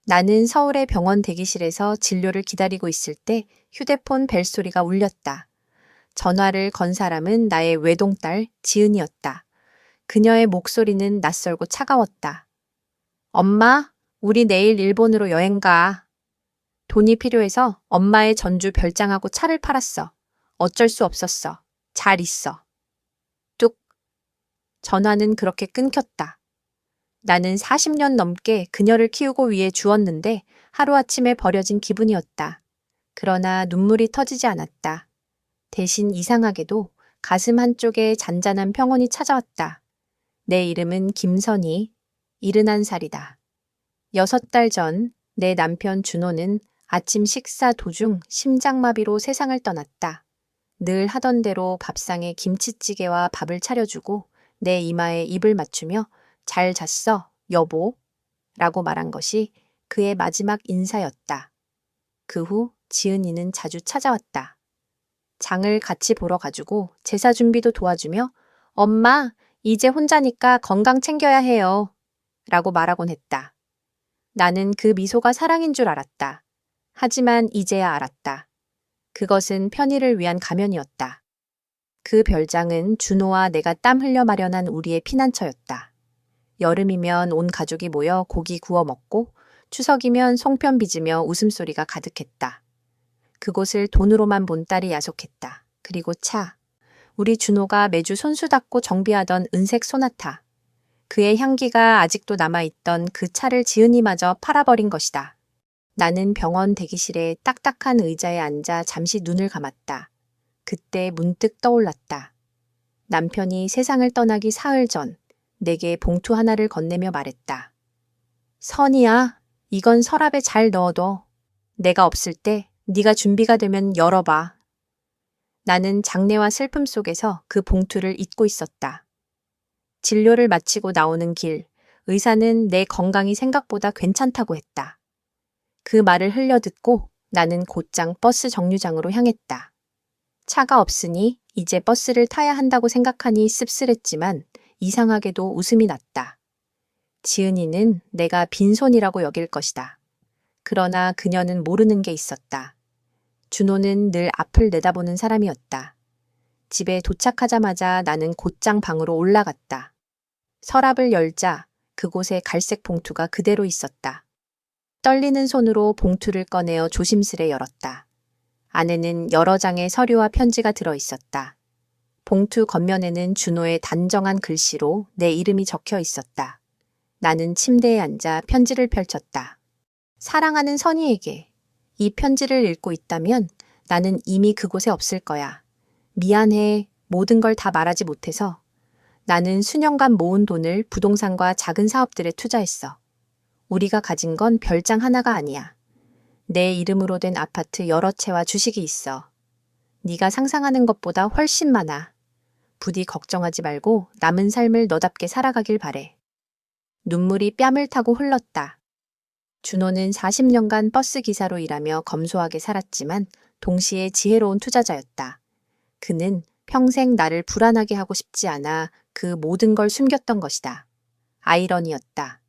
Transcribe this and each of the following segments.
나는 서울의 병원 대기실에서 진료를 기다리고 있을 때 휴대폰 벨소리가 울렸다. 전화를 건 사람은 나의 외동딸 지은이었다. 그녀의 목소리는 낯설고 차가웠다. 엄마, 우리 내일 일본으로 여행 가. 돈이 필요해서 엄마의 전주 별장하고 차를 팔았어. 어쩔 수 없었어. 잘 있어. 뚝. 전화는 그렇게 끊겼다. 나는 40년 넘게 그녀를 키우고 위해 주었는데 하루아침에 버려진 기분이었다. 그러나 눈물이 터지지 않았다. 대신 이상하게도 가슴 한쪽에 잔잔한 평온이 찾아왔다. 내 이름은 김선희, 71살이다. 6달 전 내 남편 준호는 아침 식사 도중 심장마비로 세상을 떠났다. 늘 하던 대로 밥상에 김치찌개와 밥을 차려주고 내 이마에 입을 맞추며 잘 잤어, 여보? 라고 말한 것이 그의 마지막 인사였다. 그 후 지은이는 자주 찾아왔다. 장을 같이 보러 가지고 제사 준비도 도와주며 엄마, 이제 혼자니까 건강 챙겨야 해요. 라고 말하곤 했다. 나는 그 미소가 사랑인 줄 알았다. 하지만 이제야 알았다. 그것은 편의를 위한 가면이었다. 그 별장은 준호와 내가 땀 흘려 마련한 우리의 피난처였다. 여름이면 온 가족이 모여 고기 구워 먹고 추석이면 송편 빚으며 웃음소리가 가득했다. 그곳을 돈으로만 본 딸이 야속했다. 그리고 차. 우리 준호가 매주 손수 닦고 정비하던 은색 소나타. 그의 향기가 아직도 남아있던 그 차를 지은이마저 팔아버린 것이다. 나는 병원 대기실에 딱딱한 의자에 앉아 잠시 눈을 감았다. 그때 문득 떠올랐다. 남편이 세상을 떠나기 사흘 전 내게 봉투 하나를 건네며 말했다. 선이야, 이건 서랍에 잘 넣어둬. 내가 없을 때 네가 준비가 되면 열어봐. 나는 장래와 슬픔 속에서 그 봉투를 잊고 있었다. 진료를 마치고 나오는 길, 의사는 내 건강이 생각보다 괜찮다고 했다. 그 말을 흘려듣고 나는 곧장 버스 정류장으로 향했다. 차가 없으니 이제 버스를 타야 한다고 생각하니 씁쓸했지만 이상하게도 웃음이 났다. 지은이는 내가 빈손이라고 여길 것이다. 그러나 그녀는 모르는 게 있었다. 준호는 늘 앞을 내다보는 사람이었다. 집에 도착하자마자 나는 곧장 방으로 올라갔다. 서랍을 열자 그곳에 갈색 봉투가 그대로 있었다. 떨리는 손으로 봉투를 꺼내어 조심스레 열었다. 안에는 여러 장의 서류와 편지가 들어 있었다. 봉투 겉면에는 준호의 단정한 글씨로 내 이름이 적혀 있었다. 나는 침대에 앉아 편지를 펼쳤다. 사랑하는 선희에게 이 편지를 읽고 있다면 나는 이미 그곳에 없을 거야. 미안해. 모든 걸 다 말하지 못해서. 나는 수년간 모은 돈을 부동산과 작은 사업들에 투자했어. 우리가 가진 건 별장 하나가 아니야. 내 이름으로 된 아파트 여러 채와 주식이 있어. 네가 상상하는 것보다 훨씬 많아. 부디 걱정하지 말고 남은 삶을 너답게 살아가길 바래. 눈물이 뺨을 타고 흘렀다. 준호는 40년간 버스 기사로 일하며 검소하게 살았지만 동시에 지혜로운 투자자였다. 그는 평생 나를 불안하게 하고 싶지 않아 그 모든 걸 숨겼던 것이다. 아이러니였다.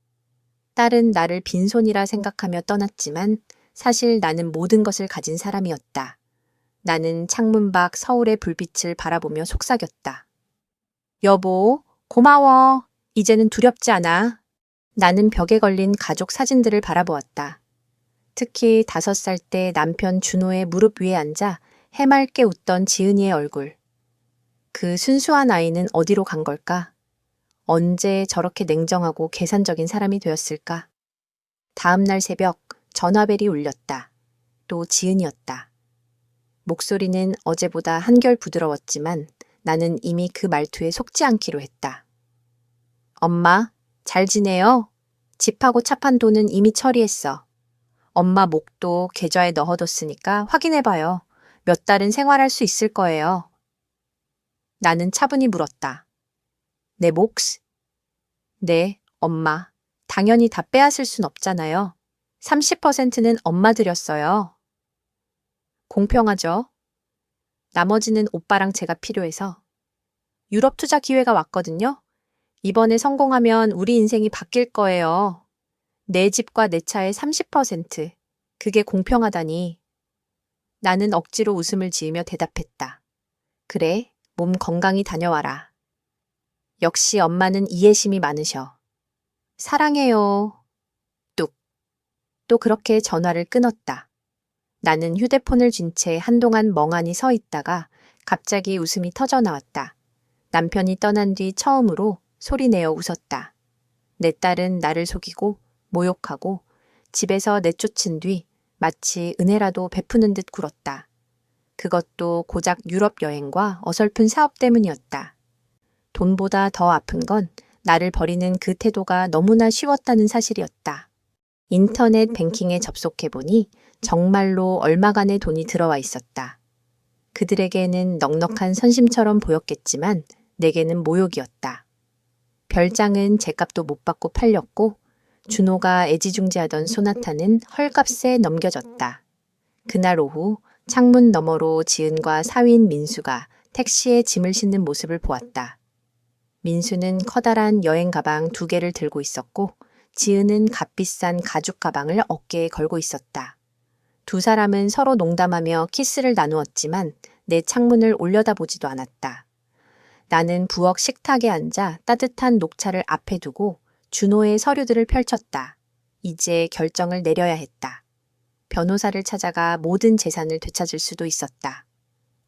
딸은 나를 빈손이라 생각하며 떠났지만 사실 나는 모든 것을 가진 사람이었다. 나는 창문 밖 서울의 불빛을 바라보며 속삭였다. 여보, 고마워. 이제는 두렵지 않아. 나는 벽에 걸린 가족 사진들을 바라보았다. 특히 5살 때 남편 준호의 무릎 위에 앉아 해맑게 웃던 지은이의 얼굴. 그 순수한 아이는 어디로 간 걸까? 언제 저렇게 냉정하고 계산적인 사람이 되었을까? 다음 날 새벽 전화벨이 울렸다. 또 지은이었다. 목소리는 어제보다 한결 부드러웠지만 나는 이미 그 말투에 속지 않기로 했다. 엄마, 잘 지내요? 집하고 차 판 돈은 이미 처리했어. 엄마 목도 계좌에 넣어뒀으니까 확인해봐요. 몇 달은 생활할 수 있을 거예요. 나는 차분히 물었다. 내 몫? 네, 엄마. 당연히 다 빼앗을 순 없잖아요. 30%는 엄마 드렸어요. 공평하죠? 나머지는 오빠랑 제가 필요해서. 유럽 투자 기회가 왔거든요. 이번에 성공하면 우리 인생이 바뀔 거예요. 내 집과 내 차의 30%. 그게 공평하다니. 나는 억지로 웃음을 지으며 대답했다. 그래, 몸 건강히 다녀와라. 역시 엄마는 이해심이 많으셔. 사랑해요. 뚝. 또 그렇게 전화를 끊었다. 나는 휴대폰을 쥔 채 한동안 멍하니 서 있다가 갑자기 웃음이 터져 나왔다. 남편이 떠난 뒤 처음으로 소리내어 웃었다. 내 딸은 나를 속이고 모욕하고 집에서 내쫓은 뒤 마치 은혜라도 베푸는 듯 굴었다. 그것도 고작 유럽 여행과 어설픈 사업 때문이었다. 돈보다 더 아픈 건 나를 버리는 그 태도가 너무나 쉬웠다는 사실이었다. 인터넷 뱅킹에 접속해보니 정말로 얼마간의 돈이 들어와 있었다. 그들에게는 넉넉한 선심처럼 보였겠지만 내게는 모욕이었다. 별장은 제값도 못 받고 팔렸고 준호가 애지중지하던 소나타는 헐값에 넘겨졌다. 그날 오후 창문 너머로 지은과 사위인 민수가 택시에 짐을 싣는 모습을 보았다. 민수는 커다란 여행 가방 2개를 들고 있었고 지은은 값비싼 가죽 가방을 어깨에 걸고 있었다. 두 사람은 서로 농담하며 키스를 나누었지만 내 창문을 올려다보지도 않았다. 나는 부엌 식탁에 앉아 따뜻한 녹차를 앞에 두고 준호의 서류들을 펼쳤다. 이제 결정을 내려야 했다. 변호사를 찾아가 모든 재산을 되찾을 수도 있었다.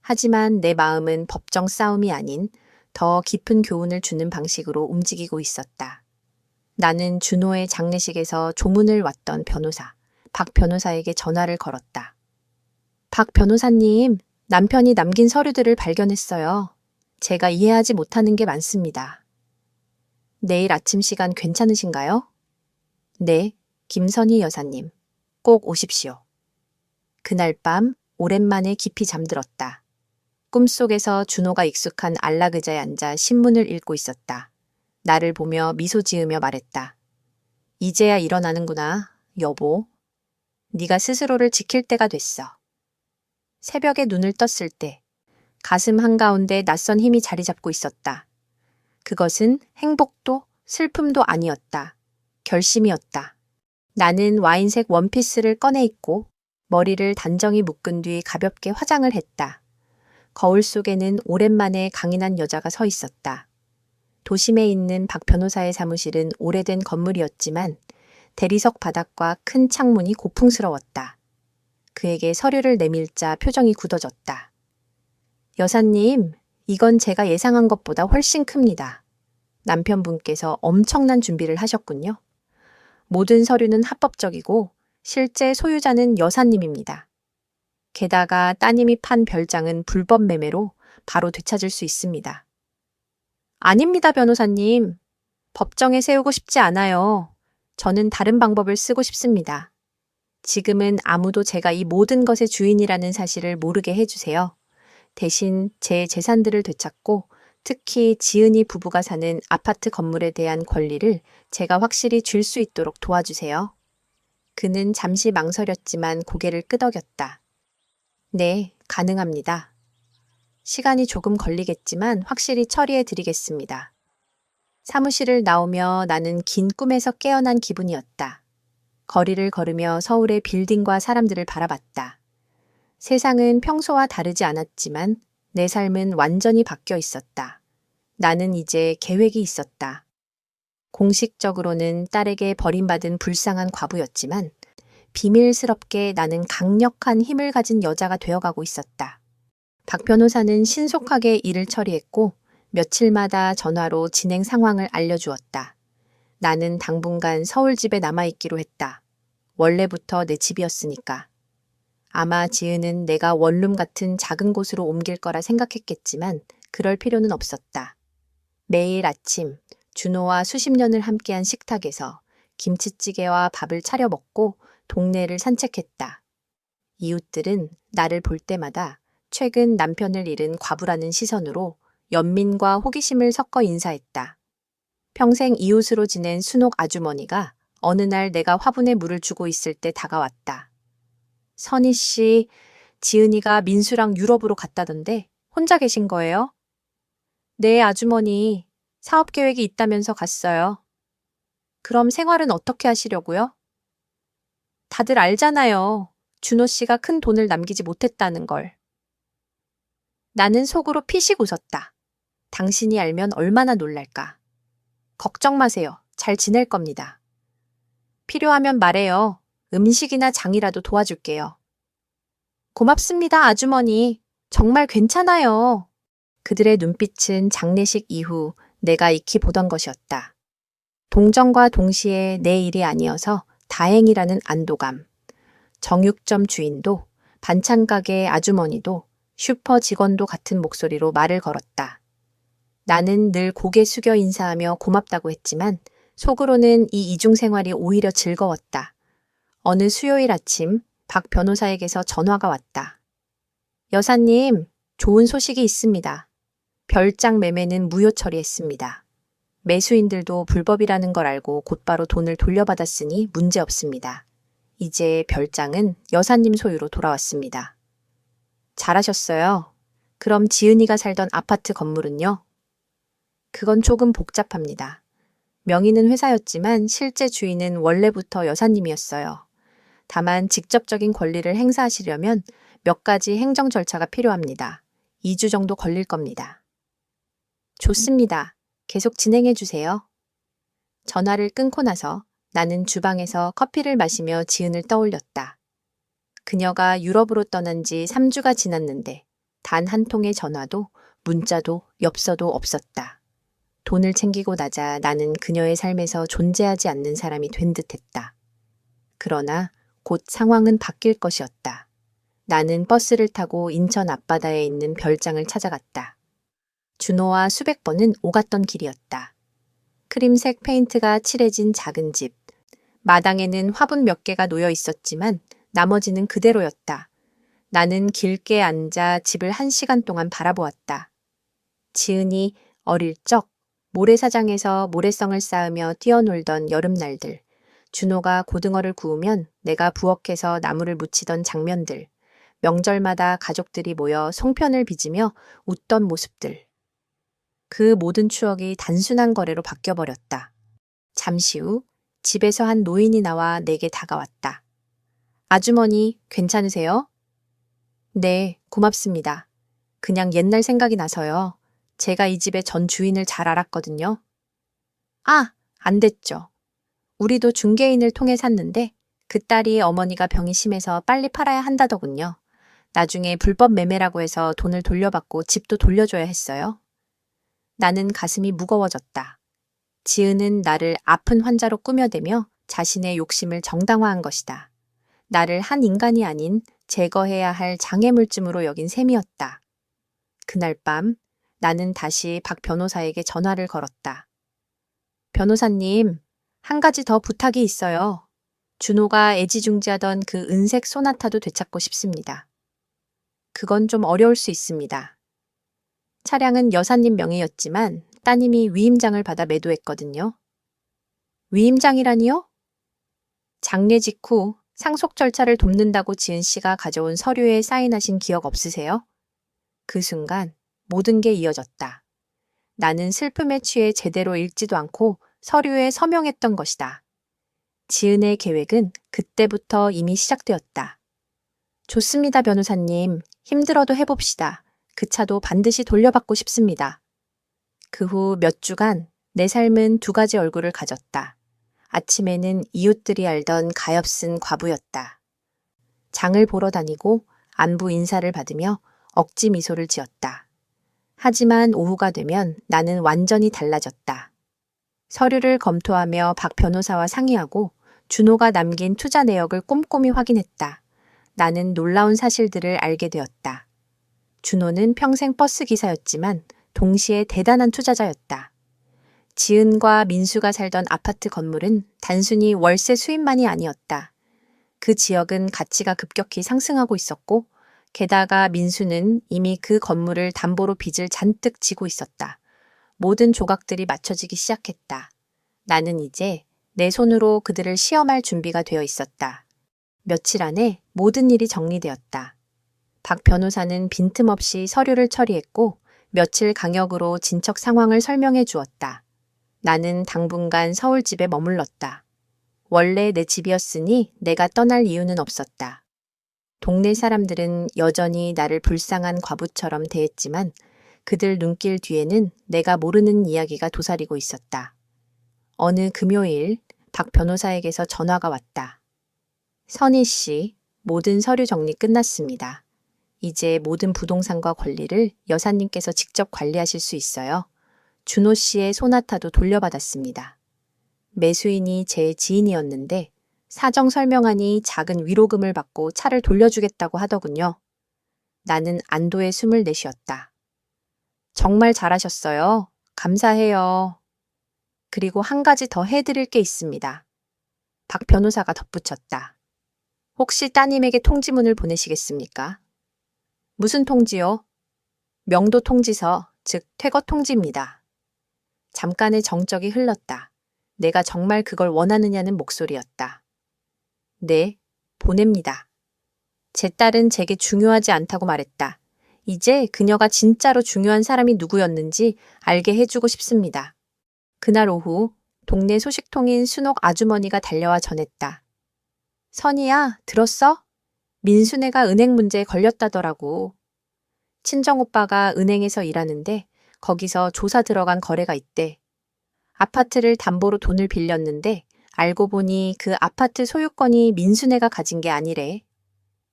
하지만 내 마음은 법정 싸움이 아닌 더 깊은 교훈을 주는 방식으로 움직이고 있었다. 나는 준호의 장례식에서 조문을 왔던 변호사, 박 변호사에게 전화를 걸었다. 박 변호사님, 남편이 남긴 서류들을 발견했어요. 제가 이해하지 못하는 게 많습니다. 내일 아침 시간 괜찮으신가요? 네, 김선희 여사님. 꼭 오십시오. 그날 밤 오랜만에 깊이 잠들었다. 꿈속에서 준호가 익숙한 안락의자에 앉아 신문을 읽고 있었다. 나를 보며 미소 지으며 말했다. 이제야 일어나는구나, 여보. 네가 스스로를 지킬 때가 됐어. 새벽에 눈을 떴을 때 가슴 한가운데 낯선 힘이 자리 잡고 있었다. 그것은 행복도 슬픔도 아니었다. 결심이었다. 나는 와인색 원피스를 꺼내 입고 머리를 단정히 묶은 뒤 가볍게 화장을 했다. 거울 속에는 오랜만에 강인한 여자가 서 있었다. 도심에 있는 박 변호사의 사무실은 오래된 건물이었지만 대리석 바닥과 큰 창문이 고풍스러웠다. 그에게 서류를 내밀자 표정이 굳어졌다. 여사님, 이건 제가 예상한 것보다 훨씬 큽니다. 남편분께서 엄청난 준비를 하셨군요. 모든 서류는 합법적이고 실제 소유자는 여사님입니다. 게다가 따님이 판 별장은 불법 매매로 바로 되찾을 수 있습니다. 아닙니다, 변호사님. 법정에 세우고 싶지 않아요. 저는 다른 방법을 쓰고 싶습니다. 지금은 아무도 제가 이 모든 것의 주인이라는 사실을 모르게 해주세요. 대신 제 재산들을 되찾고 특히 지은이 부부가 사는 아파트 건물에 대한 권리를 제가 확실히 줄 수 있도록 도와주세요. 그는 잠시 망설였지만 고개를 끄덕였다. 네, 가능합니다. 시간이 조금 걸리겠지만 확실히 처리해 드리겠습니다. 사무실을 나오며 나는 긴 꿈에서 깨어난 기분이었다. 거리를 걸으며 서울의 빌딩과 사람들을 바라봤다. 세상은 평소와 다르지 않았지만 내 삶은 완전히 바뀌어 있었다. 나는 이제 계획이 있었다. 공식적으로는 딸에게 버림받은 불쌍한 과부였지만 비밀스럽게 나는 강력한 힘을 가진 여자가 되어가고 있었다. 박 변호사는 신속하게 일을 처리했고 며칠마다 전화로 진행 상황을 알려주었다. 나는 당분간 서울집에 남아있기로 했다. 원래부터 내 집이었으니까. 아마 지은은 내가 원룸 같은 작은 곳으로 옮길 거라 생각했겠지만 그럴 필요는 없었다. 매일 아침 준호와 수십 년을 함께한 식탁에서 김치찌개와 밥을 차려 먹고 동네를 산책했다. 이웃들은 나를 볼 때마다 최근 남편을 잃은 과부라는 시선으로 연민과 호기심을 섞어 인사했다. 평생 이웃으로 지낸 순옥 아주머니가 어느 날 내가 화분에 물을 주고 있을 때 다가왔다. 선희 씨, 지은이가 민수랑 유럽으로 갔다던데 혼자 계신 거예요? 네, 아주머니. 사업 계획이 있다면서 갔어요. 그럼 생활은 어떻게 하시려고요? 다들 알잖아요. 준호 씨가 큰 돈을 남기지 못했다는 걸. 나는 속으로 피식 웃었다. 당신이 알면 얼마나 놀랄까. 걱정 마세요. 잘 지낼 겁니다. 필요하면 말해요. 음식이나 장이라도 도와줄게요. 고맙습니다, 아주머니. 정말 괜찮아요. 그들의 눈빛은 장례식 이후 내가 익히 보던 것이었다. 동정과 동시에 내 일이 아니어서 다행이라는 안도감. 정육점 주인도, 반찬 가게 아주머니도, 슈퍼 직원도 같은 목소리로 말을 걸었다. 나는 늘 고개 숙여 인사하며 고맙다고 했지만 속으로는 이 이중 생활이 오히려 즐거웠다. 어느 수요일 아침 박 변호사에게서 전화가 왔다. 여사님, 좋은 소식이 있습니다. 별장 매매는 무효 처리했습니다. 매수인들도 불법이라는 걸 알고 곧바로 돈을 돌려받았으니 문제없습니다. 이제 별장은 여사님 소유로 돌아왔습니다. 잘하셨어요. 그럼 지은이가 살던 아파트 건물은요? 그건 조금 복잡합니다. 명의는 회사였지만 실제 주인은 원래부터 여사님이었어요. 다만 직접적인 권리를 행사하시려면 몇 가지 행정 절차가 필요합니다. 2주 정도 걸릴 겁니다. 좋습니다. 계속 진행해 주세요. 전화를 끊고 나서 나는 주방에서 커피를 마시며 지은을 떠올렸다. 그녀가 유럽으로 떠난 지 3주가 지났는데 단 한 통의 전화도 문자도 엽서도 없었다. 돈을 챙기고 나자 나는 그녀의 삶에서 존재하지 않는 사람이 된 듯했다. 그러나 곧 상황은 바뀔 것이었다. 나는 버스를 타고 인천 앞바다에 있는 별장을 찾아갔다. 준호와 수백 번은 오갔던 길이었다. 크림색 페인트가 칠해진 작은 집. 마당에는 화분 몇 개가 놓여 있었지만 나머지는 그대로였다. 나는 길게 앉아 집을 1시간 동안 바라보았다. 지은이 어릴 적 모래사장에서 모래성을 쌓으며 뛰어놀던 여름날들, 준호가 고등어를 구우면 내가 부엌에서 나무를 묻히던 장면들, 명절마다 가족들이 모여 송편을 빚으며 웃던 모습들. 그 모든 추억이 단순한 거래로 바뀌어버렸다. 잠시 후 집에서 한 노인이 나와 내게 다가왔다. 아주머니, 괜찮으세요? 네, 고맙습니다. 그냥 옛날 생각이 나서요. 제가 이 집의 전 주인을 잘 알았거든요. 아, 안 됐죠. 우리도 중개인을 통해 샀는데 그 딸이 어머니가 병이 심해서 빨리 팔아야 한다더군요. 나중에 불법 매매라고 해서 돈을 돌려받고 집도 돌려줘야 했어요. 나는 가슴이 무거워졌다. 지은은 나를 아픈 환자로 꾸며대며 자신의 욕심을 정당화한 것이다. 나를 한 인간이 아닌 제거해야 할 장애물증으로 여긴 셈이었다. 그날 밤 나는 다시 박 변호사에게 전화를 걸었다. 변호사님, 한 가지 더 부탁이 있어요. 준호가 애지중지하던 그 은색 소나타도 되찾고 싶습니다. 그건 좀 어려울 수 있습니다. 차량은 여사님 명의였지만 따님이 위임장을 받아 매도했거든요. 위임장이라니요? 장례 직후 상속 절차를 돕는다고 지은 씨가 가져온 서류에 사인하신 기억 없으세요? 그 순간 모든 게 이어졌다. 나는 슬픔에 취해 제대로 읽지도 않고 서류에 서명했던 것이다. 지은의 계획은 그때부터 이미 시작되었다. 좋습니다, 변호사님. 힘들어도 해봅시다. 그 차도 반드시 돌려받고 싶습니다. 그 후 몇 주간 내 삶은 두 가지 얼굴을 가졌다. 아침에는 이웃들이 알던 가엾은 과부였다. 장을 보러 다니고 안부 인사를 받으며 억지 미소를 지었다. 하지만 오후가 되면 나는 완전히 달라졌다. 서류를 검토하며 박 변호사와 상의하고 준호가 남긴 투자 내역을 꼼꼼히 확인했다. 나는 놀라운 사실들을 알게 되었다. 준호는 평생 버스 기사였지만 동시에 대단한 투자자였다. 지은과 민수가 살던 아파트 건물은 단순히 월세 수입만이 아니었다. 그 지역은 가치가 급격히 상승하고 있었고 게다가 민수는 이미 그 건물을 담보로 빚을 잔뜩 지고 있었다. 모든 조각들이 맞춰지기 시작했다. 나는 이제 내 손으로 그들을 시험할 준비가 되어 있었다. 며칠 안에 모든 일이 정리되었다. 박 변호사는 빈틈없이 서류를 처리했고 며칠 강역으로 진척 상황을 설명해 주었다. 나는 당분간 서울집에 머물렀다. 원래 내 집이었으니 내가 떠날 이유는 없었다. 동네 사람들은 여전히 나를 불쌍한 과부처럼 대했지만 그들 눈길 뒤에는 내가 모르는 이야기가 도사리고 있었다. 어느 금요일 박 변호사에게서 전화가 왔다. 선희 씨, 모든 서류 정리 끝났습니다. 이제 모든 부동산과 권리를 여사님께서 직접 관리하실 수 있어요. 준호 씨의 소나타도 돌려받았습니다. 매수인이 제 지인이었는데 사정 설명하니 작은 위로금을 받고 차를 돌려주겠다고 하더군요. 나는 안도의 숨을 내쉬었다. 정말 잘하셨어요. 감사해요. 그리고 한 가지 더 해드릴 게 있습니다. 박 변호사가 덧붙였다. 혹시 따님에게 통지문을 보내시겠습니까? 무슨 통지요? 명도 통지서, 즉 퇴거 통지입니다. 잠깐의 정적이 흘렀다. 내가 정말 그걸 원하느냐는 목소리였다. 네, 보냅니다. 제 딸은 제게 중요하지 않다고 말했다. 이제 그녀가 진짜로 중요한 사람이 누구였는지 알게 해주고 싶습니다. 그날 오후 동네 소식통인 순옥 아주머니가 달려와 전했다. 선희야, 들었어? 민수네가 은행 문제에 걸렸다더라고. 친정오빠가 은행에서 일하는데 거기서 조사 들어간 거래가 있대. 아파트를 담보로 돈을 빌렸는데 알고 보니 그 아파트 소유권이 민수네가 가진 게 아니래.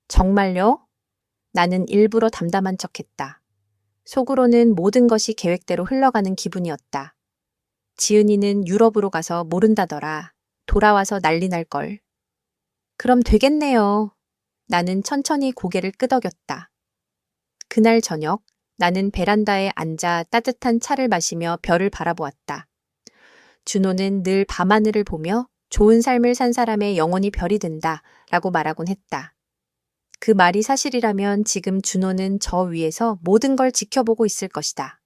정말요? 나는 일부러 담담한 척했다. 속으로는 모든 것이 계획대로 흘러가는 기분이었다. 지은이는 유럽으로 가서 모른다더라. 돌아와서 난리 날걸. 그럼 되겠네요. 나는 천천히 고개를 끄덕였다. 그날 저녁 나는 베란다에 앉아 따뜻한 차를 마시며 별을 바라보았다. 준호는 늘 밤하늘을 보며 좋은 삶을 산 사람의 영혼이 별이 된다 라고 말하곤 했다. 그 말이 사실이라면 지금 준호는 저 위에서 모든 걸 지켜보고 있을 것이다.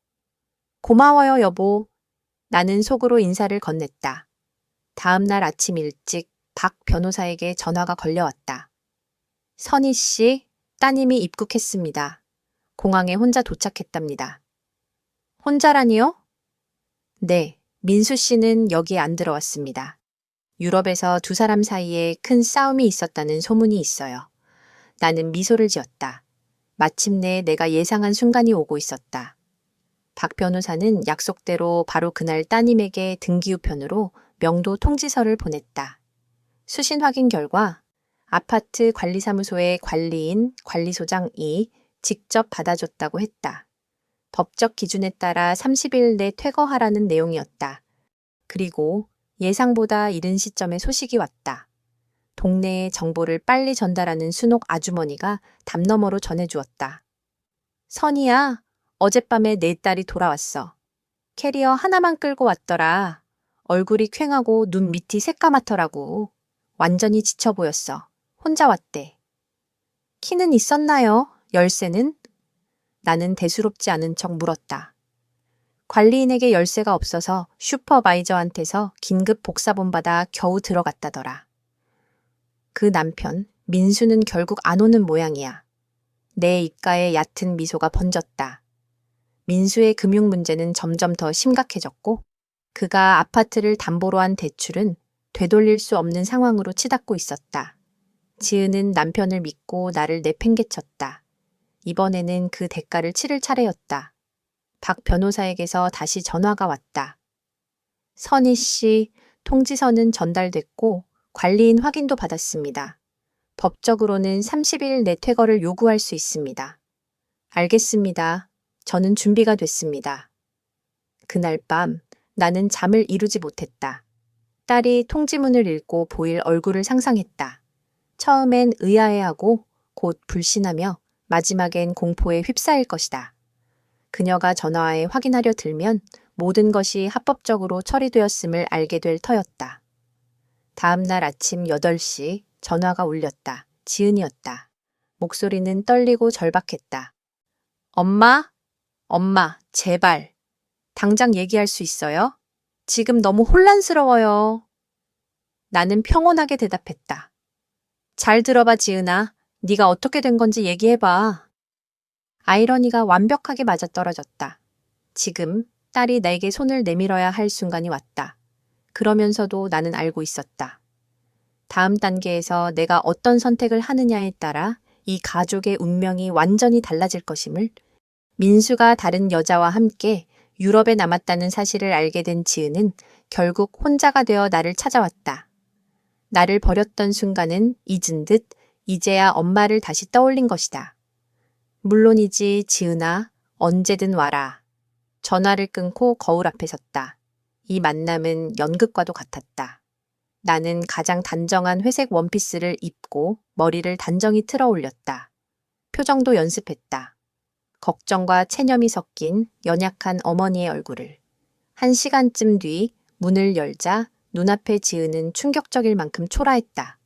고마워요, 여보. 나는 속으로 인사를 건넸다. 다음 날 아침 일찍 박 변호사에게 전화가 걸려왔다. 선희 씨, 따님이 입국했습니다. 공항에 혼자 도착했답니다. 혼자라니요? 네, 민수 씨는 여기에 안 들어왔습니다. 유럽에서 두 사람 사이에 큰 싸움이 있었다는 소문이 있어요. 나는 미소를 지었다. 마침내 내가 예상한 순간이 오고 있었다. 박 변호사는 약속대로 바로 그날 따님에게 등기우편으로 명도 통지서를 보냈다. 수신 확인 결과 아파트 관리사무소의 관리인, 관리소장이 직접 받아줬다고 했다. 법적 기준에 따라 30일 내 퇴거하라는 내용이었다. 그리고 예상보다 이른 시점에 소식이 왔다. 동네에 정보를 빨리 전달하는 순옥 아주머니가 담 너머로 전해주었다. 선희야, 어젯밤에 내 딸이 돌아왔어. 캐리어 하나만 끌고 왔더라. 얼굴이 퀭하고 눈 밑이 새까맣더라고. 완전히 지쳐 보였어. 혼자 왔대. 키는 있었나요? 열쇠는? 나는 대수롭지 않은 척 물었다. 관리인에게 열쇠가 없어서 슈퍼바이저한테서 긴급 복사본 받아 겨우 들어갔다더라. 그 남편, 민수는 결국 안 오는 모양이야. 내 입가에 얕은 미소가 번졌다. 민수의 금융 문제는 점점 더 심각해졌고 그가 아파트를 담보로 한 대출은 되돌릴 수 없는 상황으로 치닫고 있었다. 지은은 남편을 믿고 나를 내팽개쳤다. 이번에는 그 대가를 치를 차례였다. 박 변호사에게서 다시 전화가 왔다. 선희 씨, 통지서는 전달됐고 관리인 확인도 받았습니다. 법적으로는 30일 내 퇴거를 요구할 수 있습니다. 알겠습니다. 저는 준비가 됐습니다. 그날 밤 나는 잠을 이루지 못했다. 딸이 통지문을 읽고 보일 얼굴을 상상했다. 처음엔 의아해하고 곧 불신하며 마지막엔 공포에 휩싸일 것이다. 그녀가 전화에 확인하려 들면 모든 것이 합법적으로 처리되었음을 알게 될 터였다. 다음 날 아침 8시 전화가 울렸다. 지은이었다. 목소리는 떨리고 절박했다. 엄마? 엄마, 제발. 당장 얘기할 수 있어요? 지금 너무 혼란스러워요. 나는 평온하게 대답했다. 잘 들어봐, 지은아. 네가 어떻게 된 건지 얘기해봐. 아이러니가 완벽하게 맞아떨어졌다. 지금 딸이 내게 손을 내밀어야 할 순간이 왔다. 그러면서도 나는 알고 있었다. 다음 단계에서 내가 어떤 선택을 하느냐에 따라 이 가족의 운명이 완전히 달라질 것임을, 민수가 다른 여자와 함께 유럽에 남았다는 사실을 알게 된 지은은 결국 혼자가 되어 나를 찾아왔다. 나를 버렸던 순간은 잊은 듯 이제야 엄마를 다시 떠올린 것이다. 물론이지, 지은아, 언제든 와라. 전화를 끊고 거울 앞에 섰다. 이 만남은 연극과도 같았다. 나는 가장 단정한 회색 원피스를 입고 머리를 단정히 틀어 올렸다. 표정도 연습했다. 걱정과 체념이 섞인 연약한 어머니의 얼굴을. 1시간쯤 뒤 문을 열자 눈앞에 지은은 충격적일 만큼 초라했다.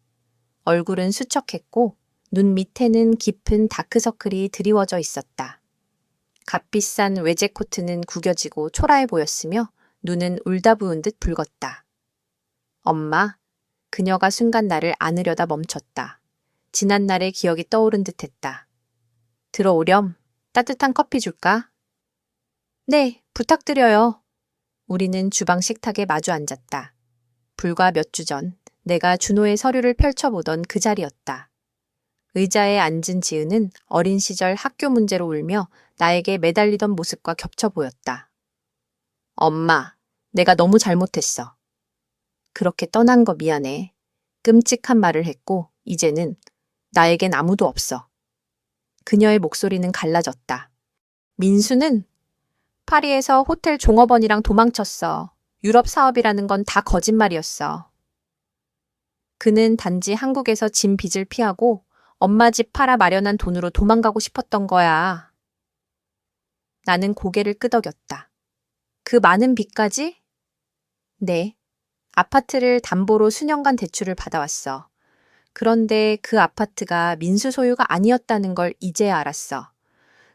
얼굴은 수척했고 눈 밑에는 깊은 다크서클이 드리워져 있었다. 값비싼 외제 코트는 구겨지고 초라해 보였으며 눈은 울다 부은 듯 붉었다. 엄마, 그녀가 순간 나를 안으려다 멈췄다. 지난날의 기억이 떠오른 듯 했다. 들어오렴. 따뜻한 커피 줄까? 네, 부탁드려요. 우리는 주방 식탁에 마주 앉았다. 불과 몇 주 전 내가 준호의 서류를 펼쳐보던 그 자리였다. 의자에 앉은 지은은 어린 시절 학교 문제로 울며 나에게 매달리던 모습과 겹쳐 보였다. 엄마, 내가 너무 잘못했어. 그렇게 떠난 거 미안해. 끔찍한 말을 했고 이제는 나에겐 아무도 없어. 그녀의 목소리는 갈라졌다. 민수는 파리에서 호텔 종업원이랑 도망쳤어. 유럽 사업이라는 건 다 거짓말이었어. 그는 단지 한국에서 진 빚을 피하고 엄마 집 팔아 마련한 돈으로 도망가고 싶었던 거야. 나는 고개를 끄덕였다. 그 많은 빚까지? 네. 아파트를 담보로 수년간 대출을 받아왔어. 그런데 그 아파트가 민수 소유가 아니었다는 걸 이제야 알았어.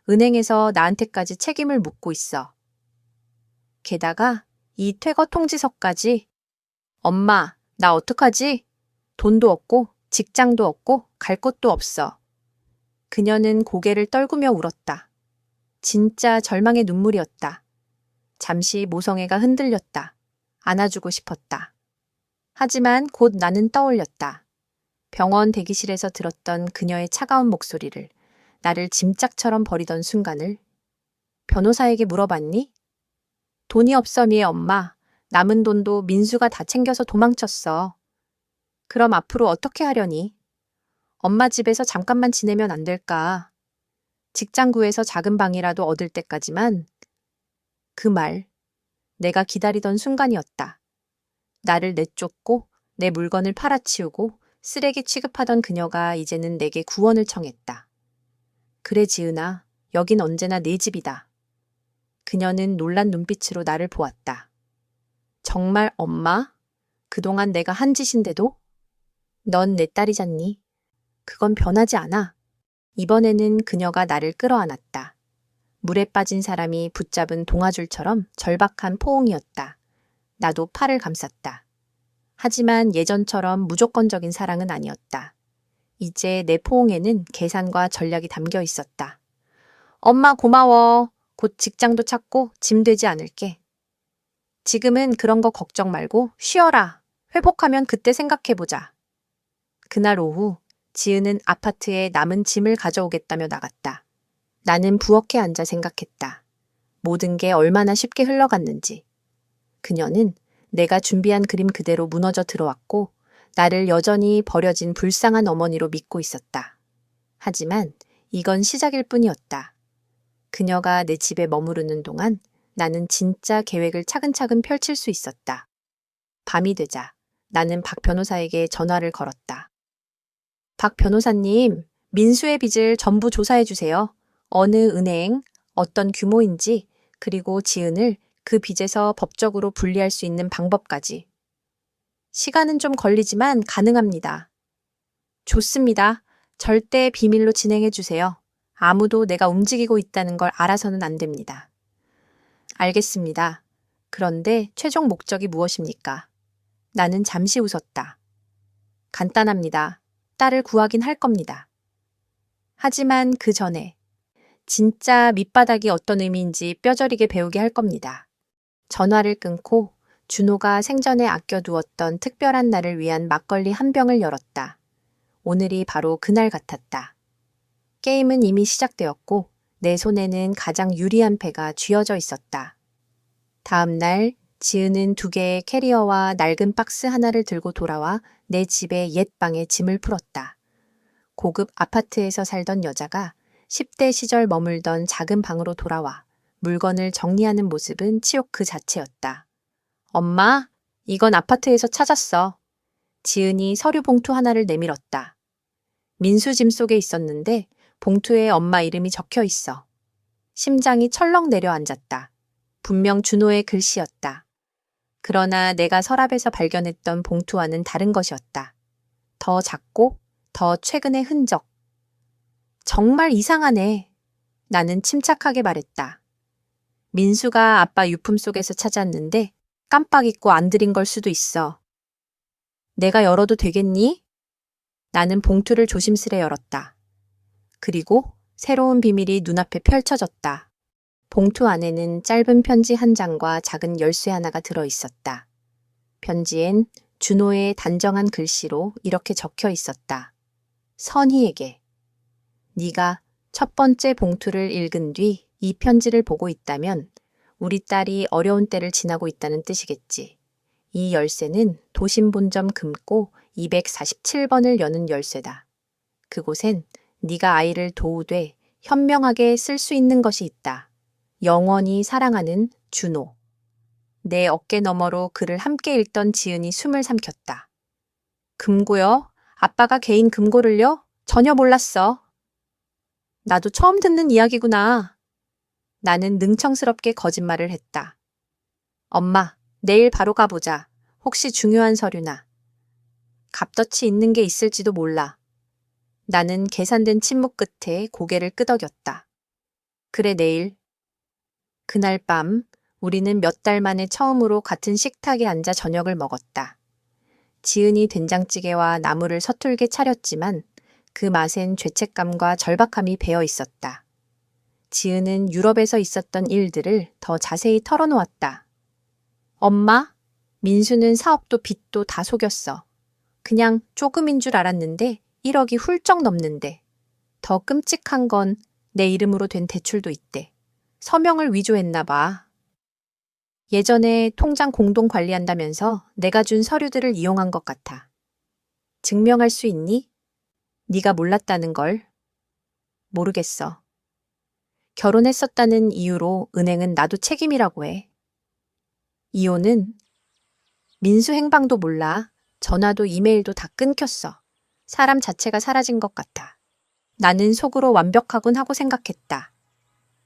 은행에서 나한테까지 책임을 묻고 있어. 게다가 이 퇴거 통지서까지. 엄마, 나 어떡하지? 돈도 없고 직장도 없고 갈 곳도 없어. 그녀는 고개를 떨구며 울었다. 진짜 절망의 눈물이었다. 잠시 모성애가 흔들렸다. 안아주고 싶었다. 하지만 곧 나는 떠올렸다. 병원 대기실에서 들었던 그녀의 차가운 목소리를, 나를 짐짝처럼 버리던 순간을. 변호사에게 물어봤니? 돈이 없어, 미애 엄마. 남은 돈도 민수가 다 챙겨서 도망쳤어. 그럼 앞으로 어떻게 하려니? 엄마 집에서 잠깐만 지내면 안 될까? 직장 구해서 작은 방이라도 얻을 때까지만. 그 말, 내가 기다리던 순간이었다. 나를 내쫓고 내 물건을 팔아치우고 쓰레기 취급하던 그녀가 이제는 내게 구원을 청했다. 그래, 지은아, 여긴 언제나 네 집이다. 그녀는 놀란 눈빛으로 나를 보았다. 정말 엄마? 그동안 내가 한 짓인데도? 넌 내 딸이잖니. 그건 변하지 않아. 이번에는 그녀가 나를 끌어안았다. 물에 빠진 사람이 붙잡은 동아줄처럼 절박한 포옹이었다. 나도 팔을 감쌌다. 하지만 예전처럼 무조건적인 사랑은 아니었다. 이제 내 포옹에는 계산과 전략이 담겨 있었다. 엄마 고마워. 곧 직장도 찾고 짐 되지 않을게. 지금은 그런 거 걱정 말고 쉬어라. 회복하면 그때 생각해보자. 그날 오후 지은은 아파트에 남은 짐을 가져오겠다며 나갔다. 나는 부엌에 앉아 생각했다. 모든 게 얼마나 쉽게 흘러갔는지. 그녀는 내가 준비한 그림 그대로 무너져 들어왔고 나를 여전히 버려진 불쌍한 어머니로 믿고 있었다. 하지만 이건 시작일 뿐이었다. 그녀가 내 집에 머무르는 동안 나는 진짜 계획을 차근차근 펼칠 수 있었다. 밤이 되자 나는 박 변호사에게 전화를 걸었다. 박 변호사님, 민수의 빚을 전부 조사해 주세요. 어느 은행, 어떤 규모인지, 그리고 지은을 그 빚에서 법적으로 분리할 수 있는 방법까지. 시간은 좀 걸리지만 가능합니다. 좋습니다. 절대 비밀로 진행해 주세요. 아무도 내가 움직이고 있다는 걸 알아서는 안 됩니다. 알겠습니다. 그런데 최종 목적이 무엇입니까? 나는 잠시 웃었다. 간단합니다. 딸을 구하긴 할 겁니다. 하지만 그 전에 진짜 밑바닥이 어떤 의미인지 뼈저리게 배우게 할 겁니다. 전화를 끊고 준호가 생전에 아껴두었던 특별한 날을 위한 막걸리 한 병을 열었다. 오늘이 바로 그날 같았다. 게임은 이미 시작되었고 내 손에는 가장 유리한 패가 쥐어져 있었다. 다음 날 지은은 2개의 캐리어와 낡은 박스 하나를 들고 돌아와 내 집의 옛 방에 짐을 풀었다. 고급 아파트에서 살던 여자가 10대 시절 머물던 작은 방으로 돌아와 물건을 정리하는 모습은 치욕 그 자체였다. 엄마, 이건 아파트에서 찾았어. 지은이 서류 봉투 하나를 내밀었다. 민수 짐 속에 있었는데 봉투에 엄마 이름이 적혀 있어. 심장이 철렁 내려앉았다. 분명 준호의 글씨였다. 그러나 내가 서랍에서 발견했던 봉투와는 다른 것이었다. 더 작고 더 최근의 흔적. 정말 이상하네. 나는 침착하게 말했다. 민수가 아빠 유품 속에서 찾았는데 깜빡 잊고 안 들인 걸 수도 있어. 내가 열어도 되겠니? 나는 봉투를 조심스레 열었다. 그리고 새로운 비밀이 눈앞에 펼쳐졌다. 봉투 안에는 짧은 편지 한 장과 작은 열쇠 하나가 들어 있었다. 편지엔 준호의 단정한 글씨로 이렇게 적혀 있었다. 선희에게. 네가 첫 번째 봉투를 읽은 뒤 이 편지를 보고 있다면 우리 딸이 어려운 때를 지나고 있다는 뜻이겠지. 이 열쇠는 도심본점 금고 247번을 여는 열쇠다. 그곳엔 네가 아이를 도우되 현명하게 쓸 수 있는 것이 있다. 영원히 사랑하는 준호. 내 어깨 너머로 글을 함께 읽던 지은이 숨을 삼켰다. 금고요? 아빠가 개인 금고를요? 전혀 몰랐어. 나도 처음 듣는 이야기구나. 나는 능청스럽게 거짓말을 했다. 엄마, 내일 바로 가보자. 혹시 중요한 서류나. 값더치 있는 게 있을지도 몰라. 나는 계산된 침묵 끝에 고개를 끄덕였다. 그래, 내일. 그날 밤 우리는 몇 달 만에 처음으로 같은 식탁에 앉아 저녁을 먹었다. 지은이 된장찌개와 나물을 서툴게 차렸지만 그 맛엔 죄책감과 절박함이 배어 있었다. 지은은 유럽에서 있었던 일들을 더 자세히 털어놓았다. 엄마, 민수는 사업도 빚도 다 속였어. 그냥 조금인 줄 알았는데 1억이 훌쩍 넘는데. 더 끔찍한 건 내 이름으로 된 대출도 있대. 서명을 위조했나 봐. 예전에 통장 공동 관리한다면서 내가 준 서류들을 이용한 것 같아. 증명할 수 있니? 네가 몰랐다는 걸. 모르겠어. 결혼했었다는 이유로 은행은 나도 책임이라고 해. 이혼은? 민수 행방도 몰라. 전화도 이메일도 다 끊겼어. 사람 자체가 사라진 것 같아. 나는 속으로 완벽하군 하고 생각했다.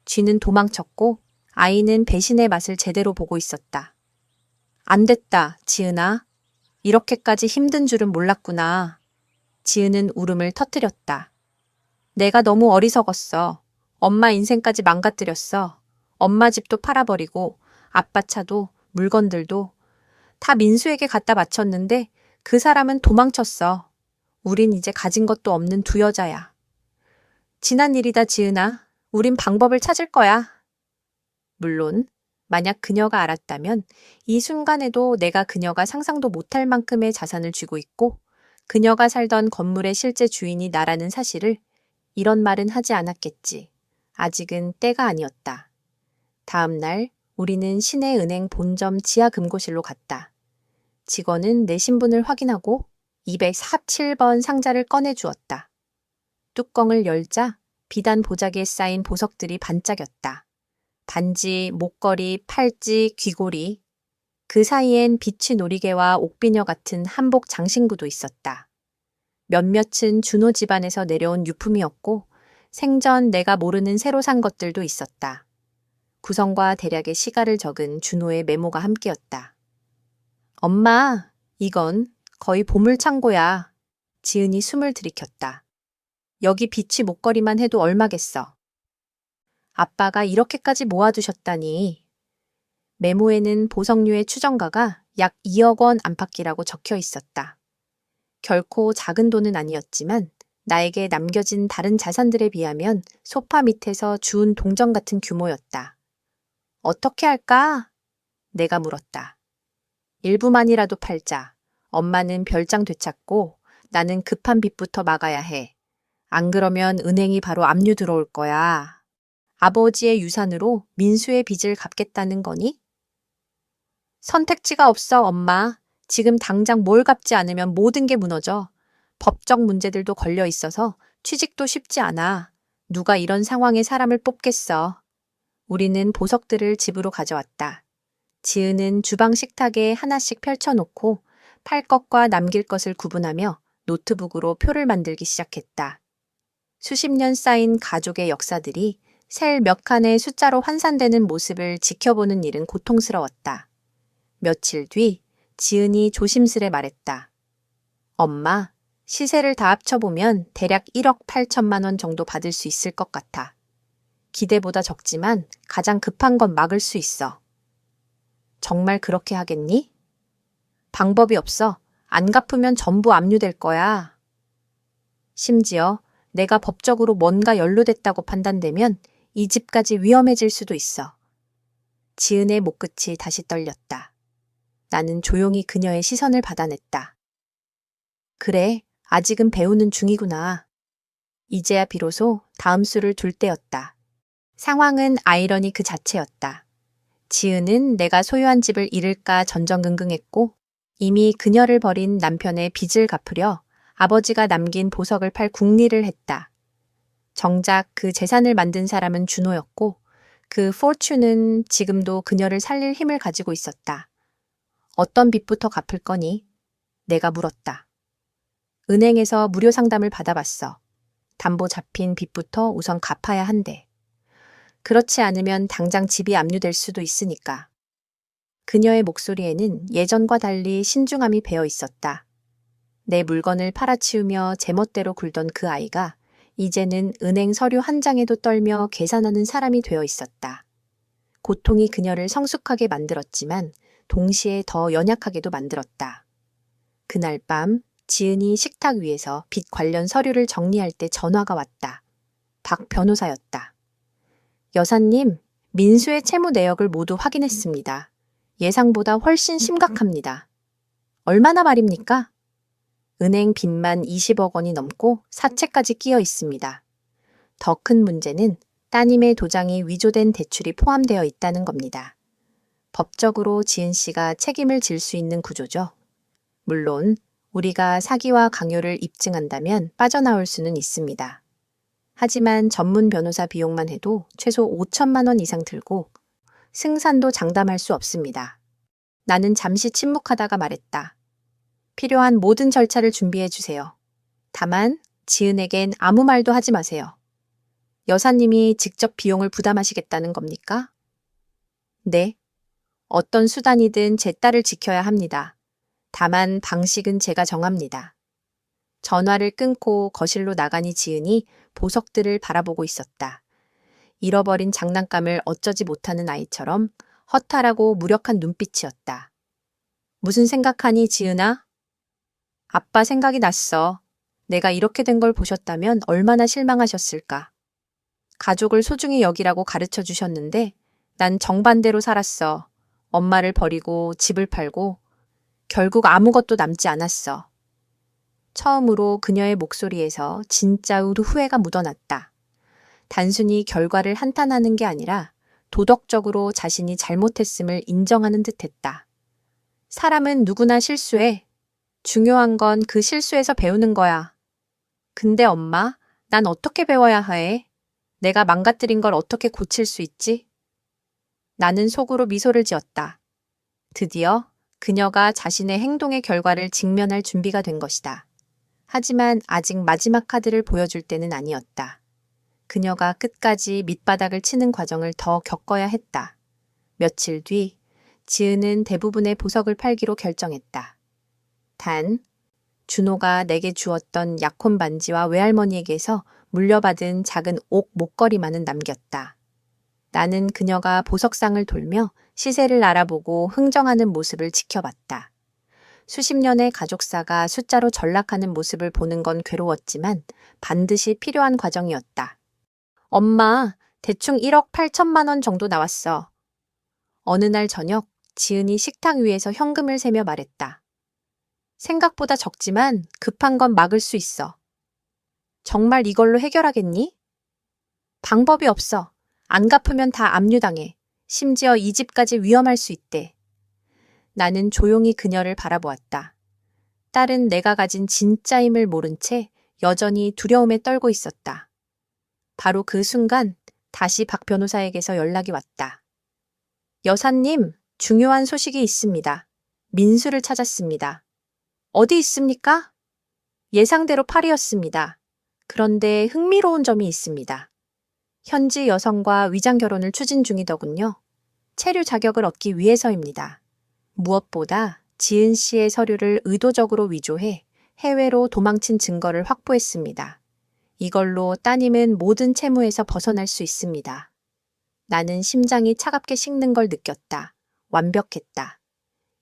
쥐는 도망쳤고 아이는 배신의 맛을 제대로 보고 있었다. 안 됐다, 지은아. 이렇게까지 힘든 줄은 몰랐구나. 지은은 울음을 터뜨렸다. 내가 너무 어리석었어. 엄마 인생까지 망가뜨렸어. 엄마 집도 팔아버리고 아빠 차도 물건들도 다 민수에게 갖다 바쳤는데 그 사람은 도망쳤어. 우린 이제 가진 것도 없는 두 여자야. 지난 일이다, 지은아. 우린 방법을 찾을 거야. 물론 만약 그녀가 알았다면 이 순간에도 내가 그녀가 상상도 못할 만큼의 자산을 쥐고 있고 그녀가 살던 건물의 실제 주인이 나라는 사실을 이런 말은 하지 않았겠지. 아직은 때가 아니었다. 다음 날 우리는 시내은행 본점 지하 금고실로 갔다. 직원은 내 신분을 확인하고 247번 상자를 꺼내 주었다. 뚜껑을 열자 비단 보자기에 쌓인 보석들이 반짝였다. 반지, 목걸이, 팔찌, 귀고리. 그 사이엔 비치 놀이개와 옥비녀 같은 한복 장신구도 있었다. 몇몇은 준호 집안에서 내려온 유품이었고 생전 내가 모르는 새로 산 것들도 있었다. 구성과 대략의 시가를 적은 준호의 메모가 함께였다. 엄마, 이건 거의 보물창고야. 지은이 숨을 들이켰다. 여기 비치 목걸이만 해도 얼마겠어. 아빠가 이렇게까지 모아두셨다니. 메모에는 보석류의 추정가가 약 2억 원 안팎이라고 적혀 있었다. 결코 작은 돈은 아니었지만 나에게 남겨진 다른 자산들에 비하면 소파 밑에서 주운 동전 같은 규모였다. 어떻게 할까? 내가 물었다. 일부만이라도 팔자. 엄마는 별장 되찾고 나는 급한 빚부터 막아야 해. 안 그러면 은행이 바로 압류 들어올 거야. 아버지의 유산으로 민수의 빚을 갚겠다는 거니? 선택지가 없어, 엄마. 지금 당장 뭘 갚지 않으면 모든 게 무너져. 법적 문제들도 걸려 있어서 취직도 쉽지 않아. 누가 이런 상황에 사람을 뽑겠어. 우리는 보석들을 집으로 가져왔다. 지은은 주방 식탁에 하나씩 펼쳐놓고 팔 것과 남길 것을 구분하며 노트북으로 표를 만들기 시작했다. 수십 년 쌓인 가족의 역사들이 셀 몇 칸의 숫자로 환산되는 모습을 지켜보는 일은 고통스러웠다. 며칠 뒤 지은이 조심스레 말했다. 엄마, 시세를 다 합쳐보면 대략 1억 8천만 원 정도 받을 수 있을 것 같아. 기대보다 적지만 가장 급한 건 막을 수 있어. 정말 그렇게 하겠니? 방법이 없어. 안 갚으면 전부 압류될 거야. 심지어 내가 법적으로 뭔가 연루됐다고 판단되면 이 집까지 위험해질 수도 있어. 지은의 목끝이 다시 떨렸다. 나는 조용히 그녀의 시선을 받아냈다. 그래, 아직은 배우는 중이구나. 이제야 비로소 다음 수를 둘 때였다. 상황은 아이러니 그 자체였다. 지은은 내가 소유한 집을 잃을까 전전긍긍했고 이미 그녀를 버린 남편의 빚을 갚으려 아버지가 남긴 보석을 팔 궁리를 했다. 정작 그 재산을 만든 사람은 준호였고 그 포춘은 지금도 그녀를 살릴 힘을 가지고 있었다. 어떤 빚부터 갚을 거니? 내가 물었다. 은행에서 무료 상담을 받아봤어. 담보 잡힌 빚부터 우선 갚아야 한대. 그렇지 않으면 당장 집이 압류될 수도 있으니까. 그녀의 목소리에는 예전과 달리 신중함이 배어 있었다. 내 물건을 팔아치우며 제멋대로 굴던 그 아이가 이제는 은행 서류 한 장에도 떨며 계산하는 사람이 되어 있었다. 고통이 그녀를 성숙하게 만들었지만 동시에 더 연약하게도 만들었다. 그날 밤 지은이 식탁 위에서 빚 관련 서류를 정리할 때 전화가 왔다. 박 변호사였다. 여사님, 민수의 채무 내역을 모두 확인했습니다. 예상보다 훨씬 심각합니다. 얼마나 말입니까? 은행 빚만 20억 원이 넘고 사채까지 끼어 있습니다. 더 큰 문제는 따님의 도장이 위조된 대출이 포함되어 있다는 겁니다. 법적으로 지은 씨가 책임을 질 수 있는 구조죠. 물론 우리가 사기와 강요를 입증한다면 빠져나올 수는 있습니다. 하지만 전문 변호사 비용만 해도 최소 5천만 원 이상 들고 승산도 장담할 수 없습니다. 나는 잠시 침묵하다가 말했다. 필요한 모든 절차를 준비해 주세요. 다만 지은에겐 아무 말도 하지 마세요. 여사님이 직접 비용을 부담하시겠다는 겁니까? 네. 어떤 수단이든 제 딸을 지켜야 합니다. 다만 방식은 제가 정합니다. 전화를 끊고 거실로 나가니 지은이 보석들을 바라보고 있었다. 잃어버린 장난감을 어쩌지 못하는 아이처럼 허탈하고 무력한 눈빛이었다. 무슨 생각하니, 지은아? 아빠 생각이 났어. 내가 이렇게 된 걸 보셨다면 얼마나 실망하셨을까. 가족을 소중히 여기라고 가르쳐 주셨는데 난 정반대로 살았어. 엄마를 버리고 집을 팔고 결국 아무것도 남지 않았어. 처음으로 그녀의 목소리에서 진짜 후회가 묻어났다. 단순히 결과를 한탄하는 게 아니라 도덕적으로 자신이 잘못했음을 인정하는 듯했다. 사람은 누구나 실수해. 중요한 건 그 실수에서 배우는 거야. 근데 엄마, 난 어떻게 배워야 해? 내가 망가뜨린 걸 어떻게 고칠 수 있지? 나는 속으로 미소를 지었다. 드디어 그녀가 자신의 행동의 결과를 직면할 준비가 된 것이다. 하지만 아직 마지막 카드를 보여줄 때는 아니었다. 그녀가 끝까지 밑바닥을 치는 과정을 더 겪어야 했다. 며칠 뒤 지은은 대부분의 보석을 팔기로 결정했다. 단, 준호가 내게 주었던 약혼 반지와 외할머니에게서 물려받은 작은 옥 목걸이만은 남겼다. 나는 그녀가 보석상을 돌며 시세를 알아보고 흥정하는 모습을 지켜봤다. 수십 년의 가족사가 숫자로 전락하는 모습을 보는 건 괴로웠지만 반드시 필요한 과정이었다. 엄마, 대충 1억 8천만 원 정도 나왔어. 어느 날 저녁 지은이 식탁 위에서 현금을 세며 말했다. 생각보다 적지만 급한 건 막을 수 있어. 정말 이걸로 해결하겠니? 방법이 없어. 안 갚으면 다 압류당해. 심지어 이 집까지 위험할 수 있대. 나는 조용히 그녀를 바라보았다. 딸은 내가 가진 진짜 힘을 모른 채 여전히 두려움에 떨고 있었다. 바로 그 순간 다시 박 변호사에게서 연락이 왔다. 여사님, 중요한 소식이 있습니다. 민수를 찾았습니다. 어디 있습니까? 예상대로 파리였습니다. 그런데 흥미로운 점이 있습니다. 현지 여성과 위장 결혼을 추진 중이더군요. 체류 자격을 얻기 위해서입니다. 무엇보다 지은 씨의 서류를 의도적으로 위조해 해외로 도망친 증거를 확보했습니다. 이걸로 따님은 모든 채무에서 벗어날 수 있습니다. 나는 심장이 차갑게 식는 걸 느꼈다. 완벽했다.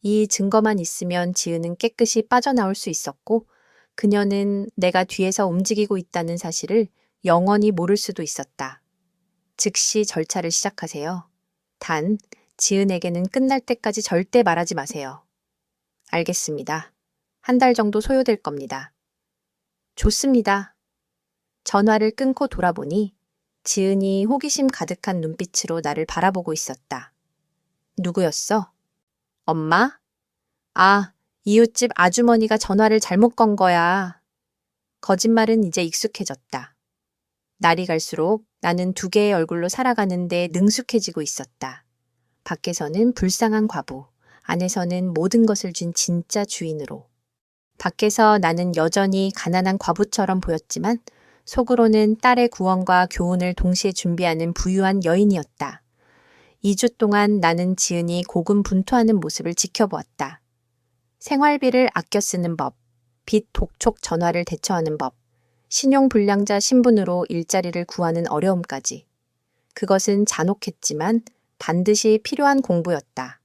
이 증거만 있으면 지은은 깨끗이 빠져나올 수 있었고 그녀는 내가 뒤에서 움직이고 있다는 사실을 영원히 모를 수도 있었다. 즉시 절차를 시작하세요. 단, 지은에게는 끝날 때까지 절대 말하지 마세요. 알겠습니다. 한 달 정도 소요될 겁니다. 좋습니다. 전화를 끊고 돌아보니 지은이 호기심 가득한 눈빛으로 나를 바라보고 있었다. 누구였어? 엄마? 아, 이웃집 아주머니가 전화를 잘못 건 거야. 거짓말은 이제 익숙해졌다. 날이 갈수록 나는 두 개의 얼굴로 살아가는데 능숙해지고 있었다. 밖에서는 불쌍한 과부, 안에서는 모든 것을 쥔 진짜 주인으로. 밖에서 나는 여전히 가난한 과부처럼 보였지만 속으로는 딸의 구원과 교훈을 동시에 준비하는 부유한 여인이었다. 2주 동안 나는 지은이 고군분투하는 모습을 지켜보았다. 생활비를 아껴 쓰는 법, 빚 독촉 전화를 대처하는 법, 신용불량자 신분으로 일자리를 구하는 어려움까지. 그것은 잔혹했지만 반드시 필요한 공부였다.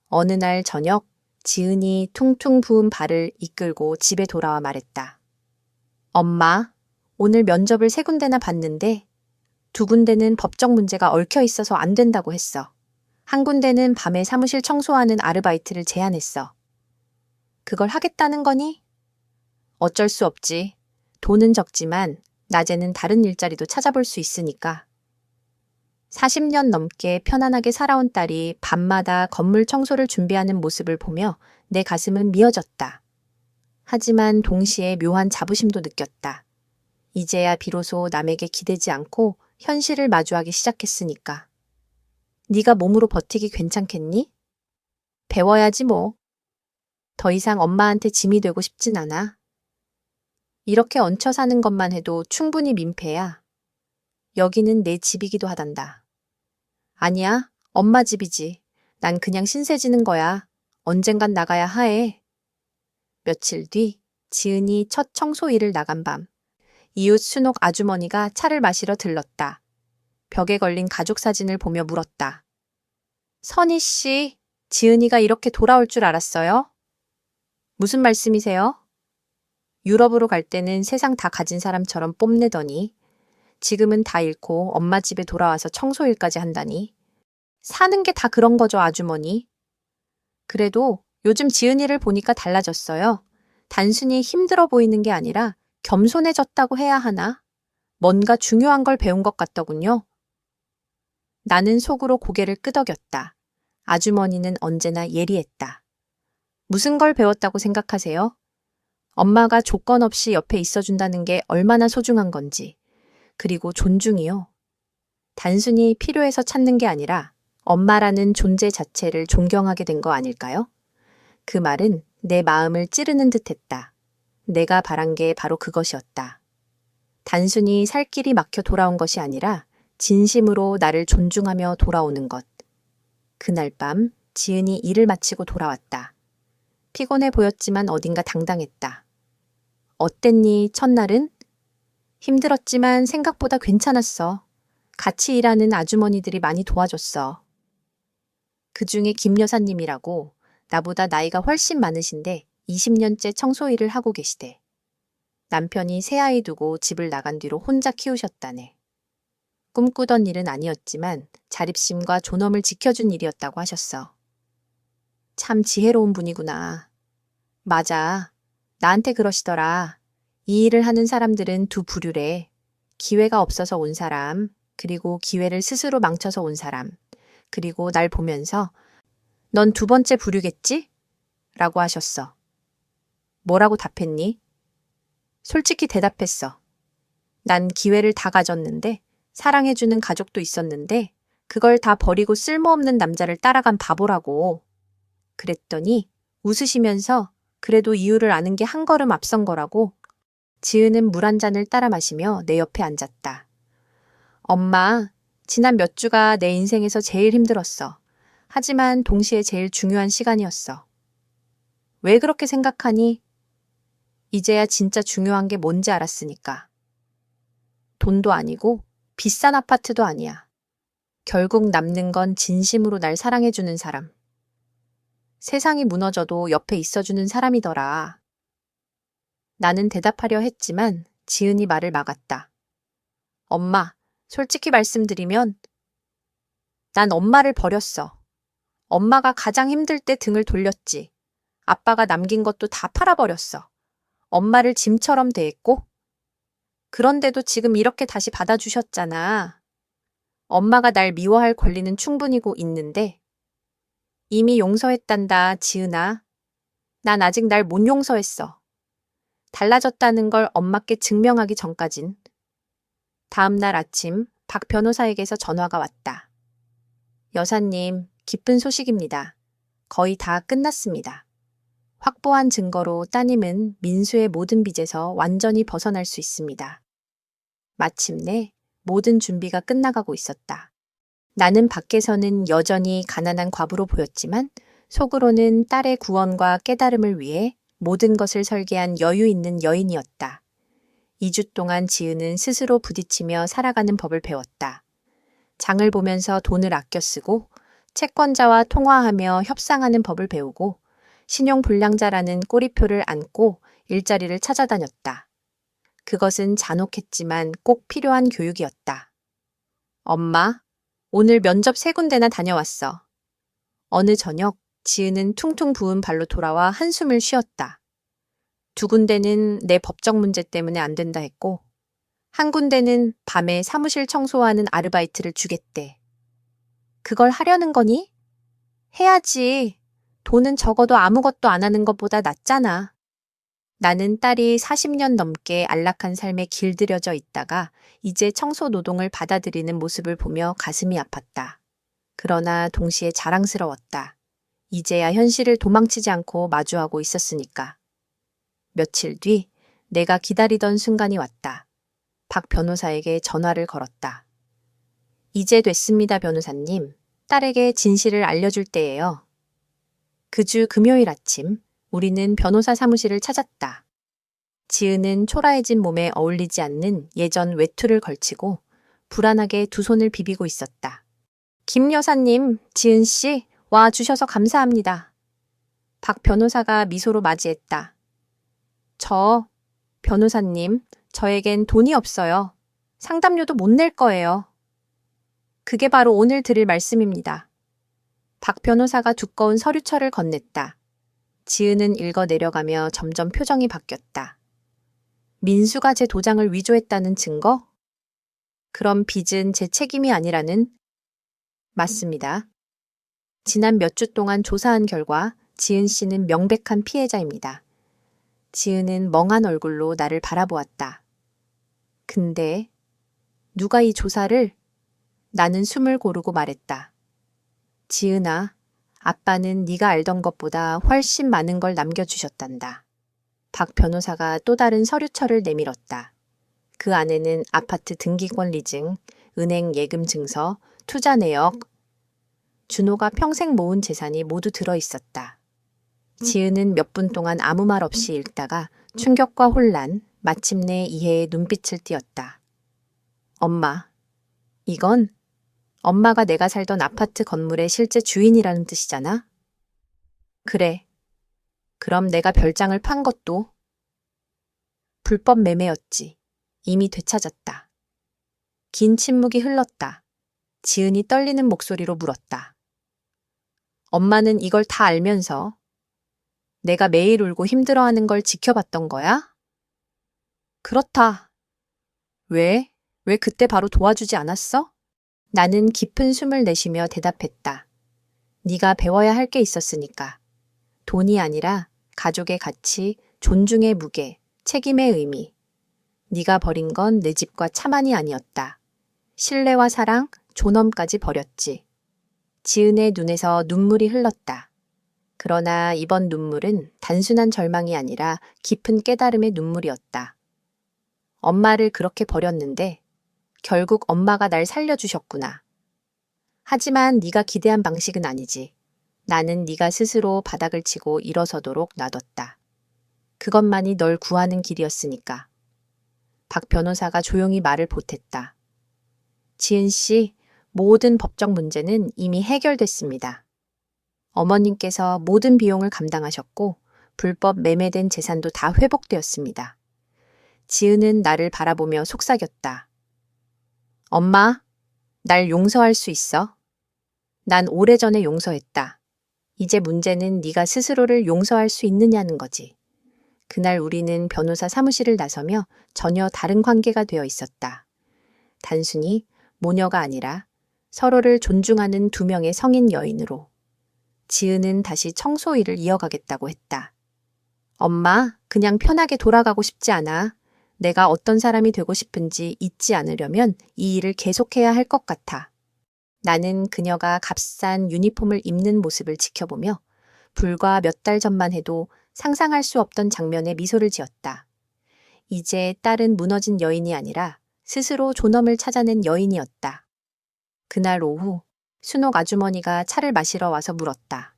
어느 날 저녁, 지은이 퉁퉁 부은 발을 이끌고 집에 돌아와 말했다. 엄마, 오늘 면접을 3군데나 봤는데 2군데는 법적 문제가 얽혀 있어서 안 된다고 했어. 한 군데는 밤에 사무실 청소하는 아르바이트를 제안했어. 그걸 하겠다는 거니? 어쩔 수 없지. 돈은 적지만 낮에는 다른 일자리도 찾아볼 수 있으니까. 40년 넘게 편안하게 살아온 딸이 밤마다 건물 청소를 준비하는 모습을 보며 내 가슴은 미어졌다. 하지만 동시에 묘한 자부심도 느꼈다. 이제야 비로소 남에게 기대지 않고 현실을 마주하기 시작했으니까. 네가 몸으로 버티기 괜찮겠니? 배워야지 뭐. 더 이상 엄마한테 짐이 되고 싶진 않아. 이렇게 얹혀 사는 것만 해도 충분히 민폐야. 여기는 내 집이기도 하단다. 아니야, 엄마 집이지. 난 그냥 신세 지는 거야. 언젠간 나가야 하해. 며칠 뒤 지은이 첫 청소일을 나간 밤. 이웃 순옥 아주머니가 차를 마시러 들렀다. 벽에 걸린 가족 사진을 보며 물었다. 선희 씨, 지은이가 이렇게 돌아올 줄 알았어요? 무슨 말씀이세요? 유럽으로 갈 때는 세상 다 가진 사람처럼 뽐내더니 지금은 다 잃고 엄마 집에 돌아와서 청소일까지 한다니. 사는 게 다 그런 거죠, 아주머니. 그래도 요즘 지은이를 보니까 달라졌어요. 단순히 힘들어 보이는 게 아니라 겸손해졌다고 해야 하나? 뭔가 중요한 걸 배운 것 같더군요. 나는 속으로 고개를 끄덕였다. 아주머니는 언제나 예리했다. 무슨 걸 배웠다고 생각하세요? 엄마가 조건 없이 옆에 있어준다는 게 얼마나 소중한 건지. 그리고 존중이요. 단순히 필요해서 찾는 게 아니라 엄마라는 존재 자체를 존경하게 된 거 아닐까요? 그 말은 내 마음을 찌르는 듯 했다. 내가 바란 게 바로 그것이었다. 단순히 살 길이 막혀 돌아온 것이 아니라 진심으로 나를 존중하며 돌아오는 것. 그날 밤 지은이 일을 마치고 돌아왔다. 피곤해 보였지만 어딘가 당당했다. 어땠니, 첫날은? 힘들었지만 생각보다 괜찮았어. 같이 일하는 아주머니들이 많이 도와줬어. 그중에 김 여사님이라고 나보다 나이가 훨씬 많으신데 20년째 청소 일을 하고 계시대. 남편이 새 아이 두고 집을 나간 뒤로 혼자 키우셨다네. 꿈꾸던 일은 아니었지만 자립심과 존엄을 지켜준 일이었다고 하셨어. 참 지혜로운 분이구나. 맞아. 나한테 그러시더라. 이 일을 하는 사람들은 두 부류래. 기회가 없어서 온 사람, 그리고 기회를 스스로 망쳐서 온 사람, 그리고 날 보면서 넌 두 번째 부류겠지? 라고 하셨어. 뭐라고 답했니? 솔직히 대답했어. 난 기회를 다 가졌는데, 사랑해주는 가족도 있었는데, 그걸 다 버리고 쓸모없는 남자를 따라간 바보라고. 그랬더니 웃으시면서 그래도 이유를 아는 게 한 걸음 앞선 거라고. 지은은 물 한 잔을 따라 마시며 내 옆에 앉았다. 엄마, 지난 몇 주가 내 인생에서 제일 힘들었어. 하지만 동시에 제일 중요한 시간이었어. 왜 그렇게 생각하니? 이제야 진짜 중요한 게 뭔지 알았으니까. 돈도 아니고 비싼 아파트도 아니야. 결국 남는 건 진심으로 날 사랑해주는 사람. 세상이 무너져도 옆에 있어주는 사람이더라. 나는 대답하려 했지만 지은이 말을 막았다. 엄마, 솔직히 말씀드리면 난 엄마를 버렸어. 엄마가 가장 힘들 때 등을 돌렸지. 아빠가 남긴 것도 다 팔아버렸어. 엄마를 짐처럼 대했고. 그런데도 지금 이렇게 다시 받아주셨잖아. 엄마가 날 미워할 권리는 충분히고 있는데 이미 용서했단다, 지은아. 난 아직 날 못 용서했어. 달라졌다는 걸 엄마께 증명하기 전까진. 다음 날 아침 박 변호사에게서 전화가 왔다. 여사님, 기쁜 소식입니다. 거의 다 끝났습니다. 확보한 증거로 따님은 민수의 모든 빚에서 완전히 벗어날 수 있습니다. 마침내 모든 준비가 끝나가고 있었다. 나는 밖에서는 여전히 가난한 과부로 보였지만 속으로는 딸의 구원과 깨달음을 위해 모든 것을 설계한 여유 있는 여인이었다. 2주 동안 지은은 스스로 부딪히며 살아가는 법을 배웠다. 장을 보면서 돈을 아껴 쓰고 채권자와 통화하며 협상하는 법을 배우고 신용불량자라는 꼬리표를 안고 일자리를 찾아다녔다. 그것은 잔혹했지만 꼭 필요한 교육이었다. 엄마, 오늘 면접 3군데나 다녀왔어. 어느 저녁 지은은 퉁퉁 부은 발로 돌아와 한숨을 쉬었다. 2군데는 내 법적 문제 때문에 안 된다 했고, 한 군데는 밤에 사무실 청소하는 아르바이트를 주겠대. 그걸 하려는 거니? 해야지. 돈은 적어도 아무것도 안 하는 것보다 낫잖아. 나는 딸이 40년 넘게 안락한 삶에 길들여져 있다가 이제 청소 노동을 받아들이는 모습을 보며 가슴이 아팠다. 그러나 동시에 자랑스러웠다. 이제야 현실을 도망치지 않고 마주하고 있었으니까. 며칠 뒤 내가 기다리던 순간이 왔다. 박 변호사에게 전화를 걸었다. 이제 됐습니다, 변호사님. 딸에게 진실을 알려줄 때예요. 그 주 금요일 아침 우리는 변호사 사무실을 찾았다. 지은은 초라해진 몸에 어울리지 않는 예전 외투를 걸치고 불안하게 두 손을 비비고 있었다. 김 여사님, 지은 씨, 와 주셔서 감사합니다. 박 변호사가 미소로 맞이했다. 변호사님, 저에겐 돈이 없어요. 상담료도 못 낼 거예요. 그게 바로 오늘 드릴 말씀입니다. 박 변호사가 두꺼운 서류철을 건넸다. 지은은 읽어 내려가며 점점 표정이 바뀌었다. 민수가 제 도장을 위조했다는 증거? 그럼 빚은 제 책임이 아니라는? 맞습니다. 지난 몇 주 동안 조사한 결과 지은 씨는 명백한 피해자입니다. 지은은 멍한 얼굴로 나를 바라보았다. 근데 누가 이 조사를? 나는 숨을 고르고 말했다. 지은아, 아빠는 네가 알던 것보다 훨씬 많은 걸 남겨주셨단다. 박 변호사가 또 다른 서류철을 내밀었다. 그 안에는 아파트 등기권 리증, 은행 예금 증서, 투자 내역, 준호가 평생 모은 재산이 모두 들어있었다. 지은은 몇 분 동안 아무 말 없이 읽다가 충격과 혼란, 마침내 이해의 눈빛을 띄었다. 엄마, 이건 엄마가 내가 살던 아파트 건물의 실제 주인이라는 뜻이잖아? 그래. 그럼 내가 별장을 판 것도 불법 매매였지. 이미 되찾았다. 긴 침묵이 흘렀다. 지은이 떨리는 목소리로 물었다. 엄마는 이걸 다 알면서 내가 매일 울고 힘들어하는 걸 지켜봤던 거야? 그렇다. 왜? 왜 그때 바로 도와주지 않았어? 나는 깊은 숨을 내쉬며 대답했다. 네가 배워야 할 게 있었으니까. 돈이 아니라 가족의 가치, 존중의 무게, 책임의 의미. 네가 버린 건 내 집과 차만이 아니었다. 신뢰와 사랑, 존엄까지 버렸지. 지은의 눈에서 눈물이 흘렀다. 그러나 이번 눈물은 단순한 절망이 아니라 깊은 깨달음의 눈물이었다. 엄마를 그렇게 버렸는데 결국 엄마가 날 살려주셨구나. 하지만 네가 기대한 방식은 아니지. 나는 네가 스스로 바닥을 치고 일어서도록 놔뒀다. 그것만이 널 구하는 길이었으니까. 박 변호사가 조용히 말을 보탰다. 지은 씨, 모든 법적 문제는 이미 해결됐습니다. 어머님께서 모든 비용을 감당하셨고 불법 매매된 재산도 다 회복되었습니다. 지은은 나를 바라보며 속삭였다. 엄마, 날 용서할 수 있어? 난 오래전에 용서했다. 이제 문제는 네가 스스로를 용서할 수 있느냐는 거지. 그날 우리는 변호사 사무실을 나서며 전혀 다른 관계가 되어 있었다. 단순히 모녀가 아니라 서로를 존중하는 두 명의 성인 여인으로. 지은은 다시 청소 일을 이어가겠다고 했다. 엄마, 그냥 편하게 돌아가고 싶지 않아. 내가 어떤 사람이 되고 싶은지 잊지 않으려면 이 일을 계속해야 할 것 같아. 나는 그녀가 값싼 유니폼을 입는 모습을 지켜보며 불과 몇 달 전만 해도 상상할 수 없던 장면에 미소를 지었다. 이제 딸은 무너진 여인이 아니라 스스로 존엄을 찾아낸 여인이었다. 그날 오후 순옥 아주머니가 차를 마시러 와서 물었다.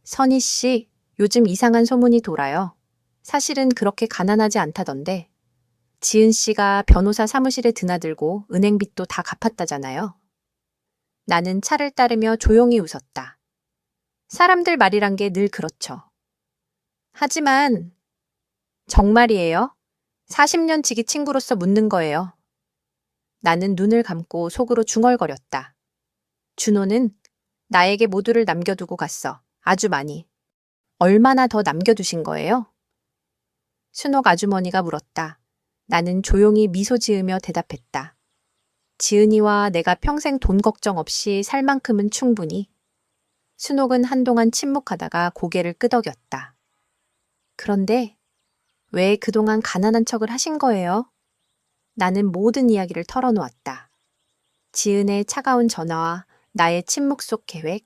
선희 씨, 요즘 이상한 소문이 돌아요. 사실은 그렇게 가난하지 않다던데. 지은 씨가 변호사 사무실에 드나들고 은행빚도 다 갚았다잖아요. 나는 차를 따르며 조용히 웃었다. 사람들 말이란 게 늘 그렇죠. 하지만 정말이에요? 40년 지기 친구로서 묻는 거예요. 나는 눈을 감고 속으로 중얼거렸다. 준호는 나에게 모두를 남겨두고 갔어. 아주 많이. 얼마나 더 남겨두신 거예요? 순옥 아주머니가 물었다. 나는 조용히 미소 지으며 대답했다. 지은이와 내가 평생 돈 걱정 없이 살 만큼은 충분히. 순옥은 한동안 침묵하다가 고개를 끄덕였다. 그런데 왜 그동안 가난한 척을 하신 거예요? 나는 모든 이야기를 털어놓았다. 지은의 차가운 전화와 나의 침묵 속 계획,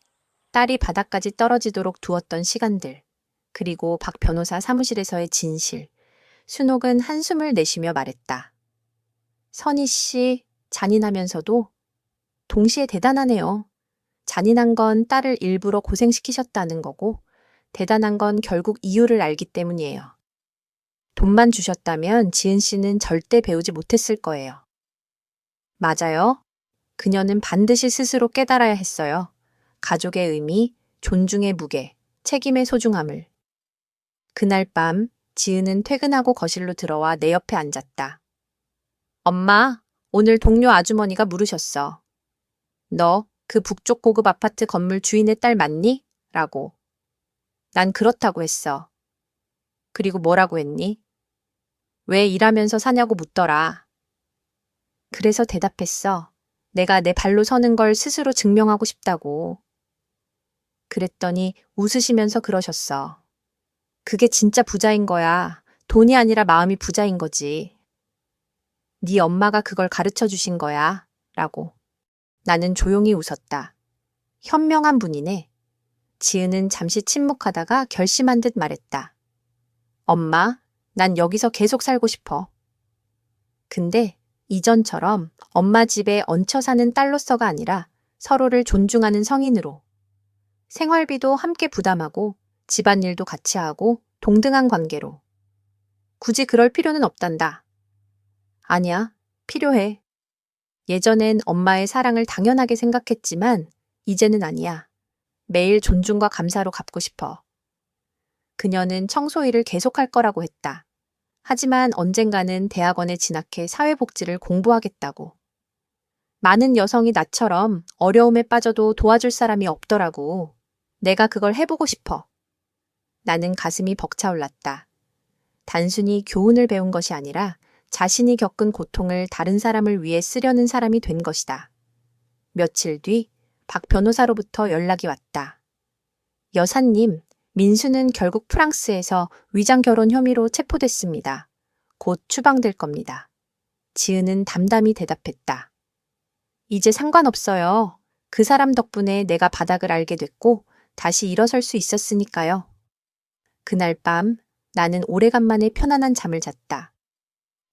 딸이 바닥까지 떨어지도록 두었던 시간들, 그리고 박 변호사 사무실에서의 진실. 순옥은 한숨을 내쉬며 말했다. 선희 씨, 잔인하면서도 동시에 대단하네요. 잔인한 건 딸을 일부러 고생시키셨다는 거고, 대단한 건 결국 이유를 알기 때문이에요. 돈만 주셨다면 지은 씨는 절대 배우지 못했을 거예요. 맞아요. 그녀는 반드시 스스로 깨달아야 했어요. 가족의 의미, 존중의 무게, 책임의 소중함을. 그날 밤 지은은 퇴근하고 거실로 들어와 내 옆에 앉았다. 엄마, 오늘 동료 아주머니가 물으셨어. 너 그 북쪽 고급 아파트 건물 주인의 딸 맞니? 라고. 난 그렇다고 했어. 그리고 뭐라고 했니? 왜 일하면서 사냐고 묻더라. 그래서 대답했어. 내가 내 발로 서는 걸 스스로 증명하고 싶다고. 그랬더니 웃으시면서 그러셨어. 그게 진짜 부자인 거야. 돈이 아니라 마음이 부자인 거지. 네 엄마가 그걸 가르쳐 주신 거야. 라고. 나는 조용히 웃었다. 현명한 분이네. 지은은 잠시 침묵하다가 결심한 듯 말했다. 엄마, 난 여기서 계속 살고 싶어. 근데 이전처럼 엄마 집에 얹혀 사는 딸로서가 아니라 서로를 존중하는 성인으로. 생활비도 함께 부담하고 집안일도 같이 하고 동등한 관계로. 굳이 그럴 필요는 없단다. 아니야, 필요해. 예전엔 엄마의 사랑을 당연하게 생각했지만 이제는 아니야. 매일 존중과 감사로 갚고 싶어. 그녀는 청소 일을 계속할 거라고 했다. 하지만 언젠가는 대학원에 진학해 사회복지를 공부하겠다고. 많은 여성이 나처럼 어려움에 빠져도 도와줄 사람이 없더라고. 내가 그걸 해보고 싶어. 나는 가슴이 벅차올랐다. 단순히 교훈을 배운 것이 아니라 자신이 겪은 고통을 다른 사람을 위해 쓰려는 사람이 된 것이다. 며칠 뒤 박 변호사로부터 연락이 왔다. 여사님, 민수는 결국 프랑스에서 위장 결혼 혐의로 체포됐습니다. 곧 추방될 겁니다. 지은은 담담히 대답했다. 이제 상관없어요. 그 사람 덕분에 내가 바닥을 알게 됐고 다시 일어설 수 있었으니까요. 그날 밤 나는 오래간만에 편안한 잠을 잤다.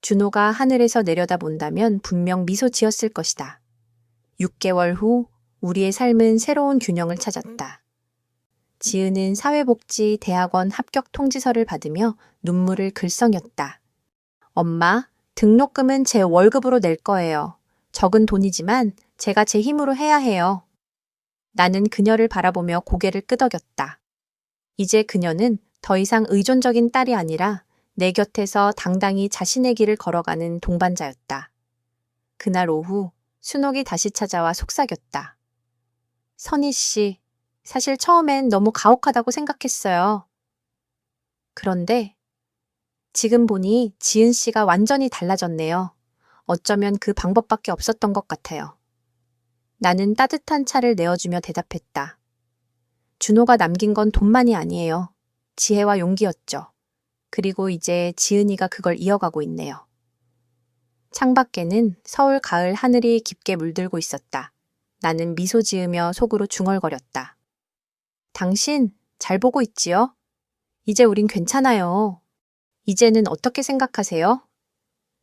준호가 하늘에서 내려다본다면 분명 미소 지었을 것이다. 6개월 후 우리의 삶은 새로운 균형을 찾았다. 지은은 사회복지대학원 합격 통지서를 받으며 눈물을 글썽였다. 엄마, 등록금은 제 월급으로 낼 거예요. 적은 돈이지만 제가 제 힘으로 해야 해요. 나는 그녀를 바라보며 고개를 끄덕였다. 이제 그녀는 더 이상 의존적인 딸이 아니라 내 곁에서 당당히 자신의 길을 걸어가는 동반자였다. 그날 오후 순옥이 다시 찾아와 속삭였다. 선희 씨, 사실 처음엔 너무 가혹하다고 생각했어요. 그런데 지금 보니 지은 씨가 완전히 달라졌네요. 어쩌면 그 방법밖에 없었던 것 같아요. 나는 따뜻한 차를 내어주며 대답했다. 준호가 남긴 건 돈만이 아니에요. 지혜와 용기였죠. 그리고 이제 지은이가 그걸 이어가고 있네요. 창밖에는 서울 가을 하늘이 깊게 물들고 있었다. 나는 미소 지으며 속으로 중얼거렸다. 당신 잘 보고 있지요? 이제 우린 괜찮아요. 이제는 어떻게 생각하세요?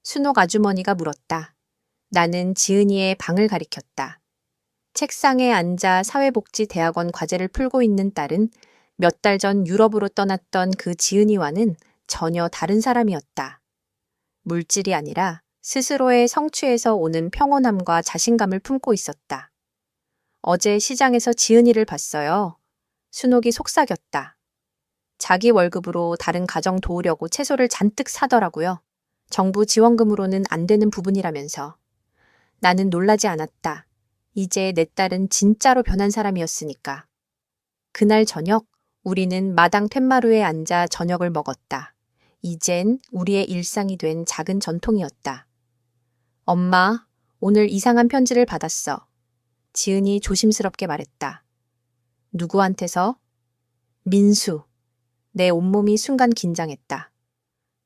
순옥 아주머니가 물었다. 나는 지은이의 방을 가리켰다. 책상에 앉아 사회복지대학원 과제를 풀고 있는 딸은 몇 달 전 유럽으로 떠났던 그 지은이와는 전혀 다른 사람이었다. 물질이 아니라 스스로의 성취에서 오는 평온함과 자신감을 품고 있었다. 어제 시장에서 지은이를 봤어요. 순옥이 속삭였다. 자기 월급으로 다른 가정 도우려고 채소를 잔뜩 사더라고요. 정부 지원금으로는 안 되는 부분이라면서. 나는 놀라지 않았다. 이제 내 딸은 진짜로 변한 사람이었으니까. 그날 저녁 우리는 마당 툇마루에 앉아 저녁을 먹었다. 이젠 우리의 일상이 된 작은 전통이었다. 엄마, 오늘 이상한 편지를 받았어. 지은이 조심스럽게 말했다. 누구한테서? 민수. 내 온몸이 순간 긴장했다.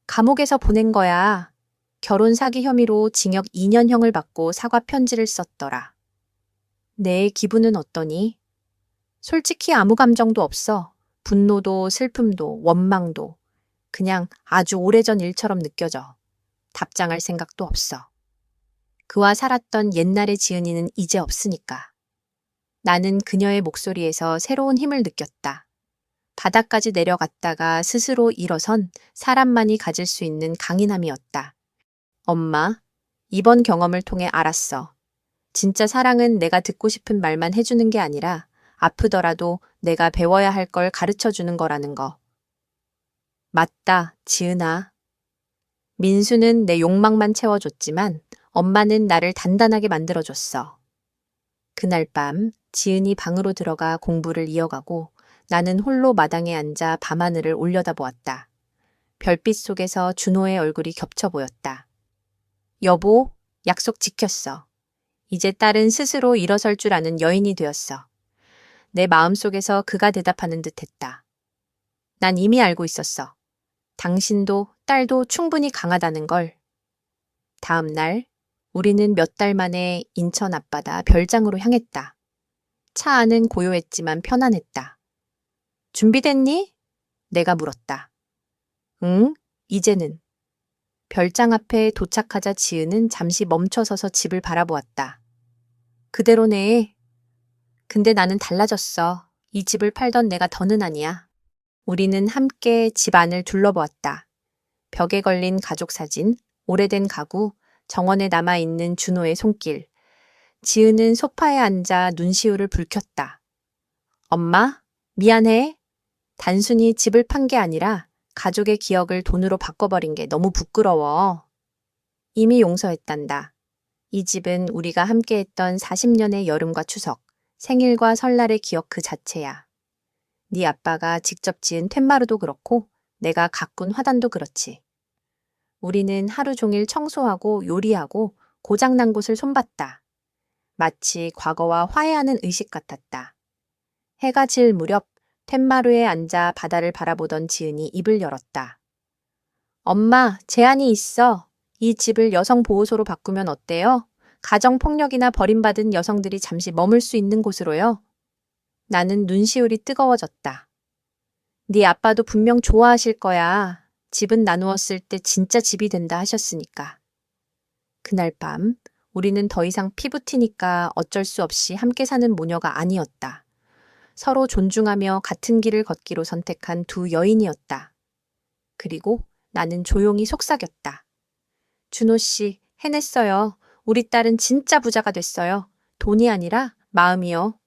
감옥에서 보낸 거야. 결혼 사기 혐의로 징역 2년형을 받고 사과 편지를 썼더라. 내 기분은 어떠니? 솔직히 아무 감정도 없어. 분노도 슬픔도 원망도. 그냥 아주 오래전 일처럼 느껴져. 답장할 생각도 없어. 그와 살았던 옛날의 지은이는 이제 없으니까. 나는 그녀의 목소리에서 새로운 힘을 느꼈다. 바닥까지 내려갔다가 스스로 일어선 사람만이 가질 수 있는 강인함이었다. 엄마, 이번 경험을 통해 알았어. 진짜 사랑은 내가 듣고 싶은 말만 해주는 게 아니라 아프더라도 내가 배워야 할 걸 가르쳐 주는 거라는 거. 맞다, 지은아. 민수는 내 욕망만 채워줬지만 엄마는 나를 단단하게 만들어줬어. 그날 밤 지은이 방으로 들어가 공부를 이어가고 나는 홀로 마당에 앉아 밤하늘을 올려다보았다. 별빛 속에서 준호의 얼굴이 겹쳐 보였다. 여보, 약속 지켰어. 이제 딸은 스스로 일어설 줄 아는 여인이 되었어. 내 마음속에서 그가 대답하는 듯 했다. 난 이미 알고 있었어. 당신도 딸도 충분히 강하다는 걸. 다음 날 우리는 몇 달 만에 인천 앞바다 별장으로 향했다. 차 안은 고요했지만 편안했다. 준비됐니? 내가 물었다. 응, 이제는. 별장 앞에 도착하자 지은은 잠시 멈춰서서 집을 바라보았다. 그대로네. 근데 나는 달라졌어. 이 집을 팔던 내가 더는 아니야. 우리는 함께 집 안을 둘러보았다. 벽에 걸린 가족 사진, 오래된 가구, 정원에 남아있는 준호의 손길. 지은은 소파에 앉아 눈시울을 붉혔다. 엄마, 미안해. 단순히 집을 판 게 아니라 가족의 기억을 돈으로 바꿔버린 게 너무 부끄러워. 이미 용서했단다. 이 집은 우리가 함께했던 40년의 여름과 추석, 생일과 설날의 기억 그 자체야. 네 아빠가 직접 지은 텐마루도 그렇고 내가 가꾼 화단도 그렇지. 우리는 하루 종일 청소하고 요리하고 고장난 곳을 손봤다. 마치 과거와 화해하는 의식 같았다. 해가 질 무렵 텐마루에 앉아 바다를 바라보던 지은이 입을 열었다. 엄마, 제안이 있어. 이 집을 여성보호소로 바꾸면 어때요? 가정폭력이나 버림받은 여성들이 잠시 머물 수 있는 곳으로요. 나는 눈시울이 뜨거워졌다. 네 아빠도 분명 좋아하실 거야. 집은 나누었을 때 진짜 집이 된다 하셨으니까. 그날 밤 우리는 더 이상 피부 튀니까 어쩔 수 없이 함께 사는 모녀가 아니었다. 서로 존중하며 같은 길을 걷기로 선택한 두 여인이었다. 그리고 나는 조용히 속삭였다. 준호 씨, 해냈어요. 우리 딸은 진짜 부자가 됐어요. 돈이 아니라 마음이요.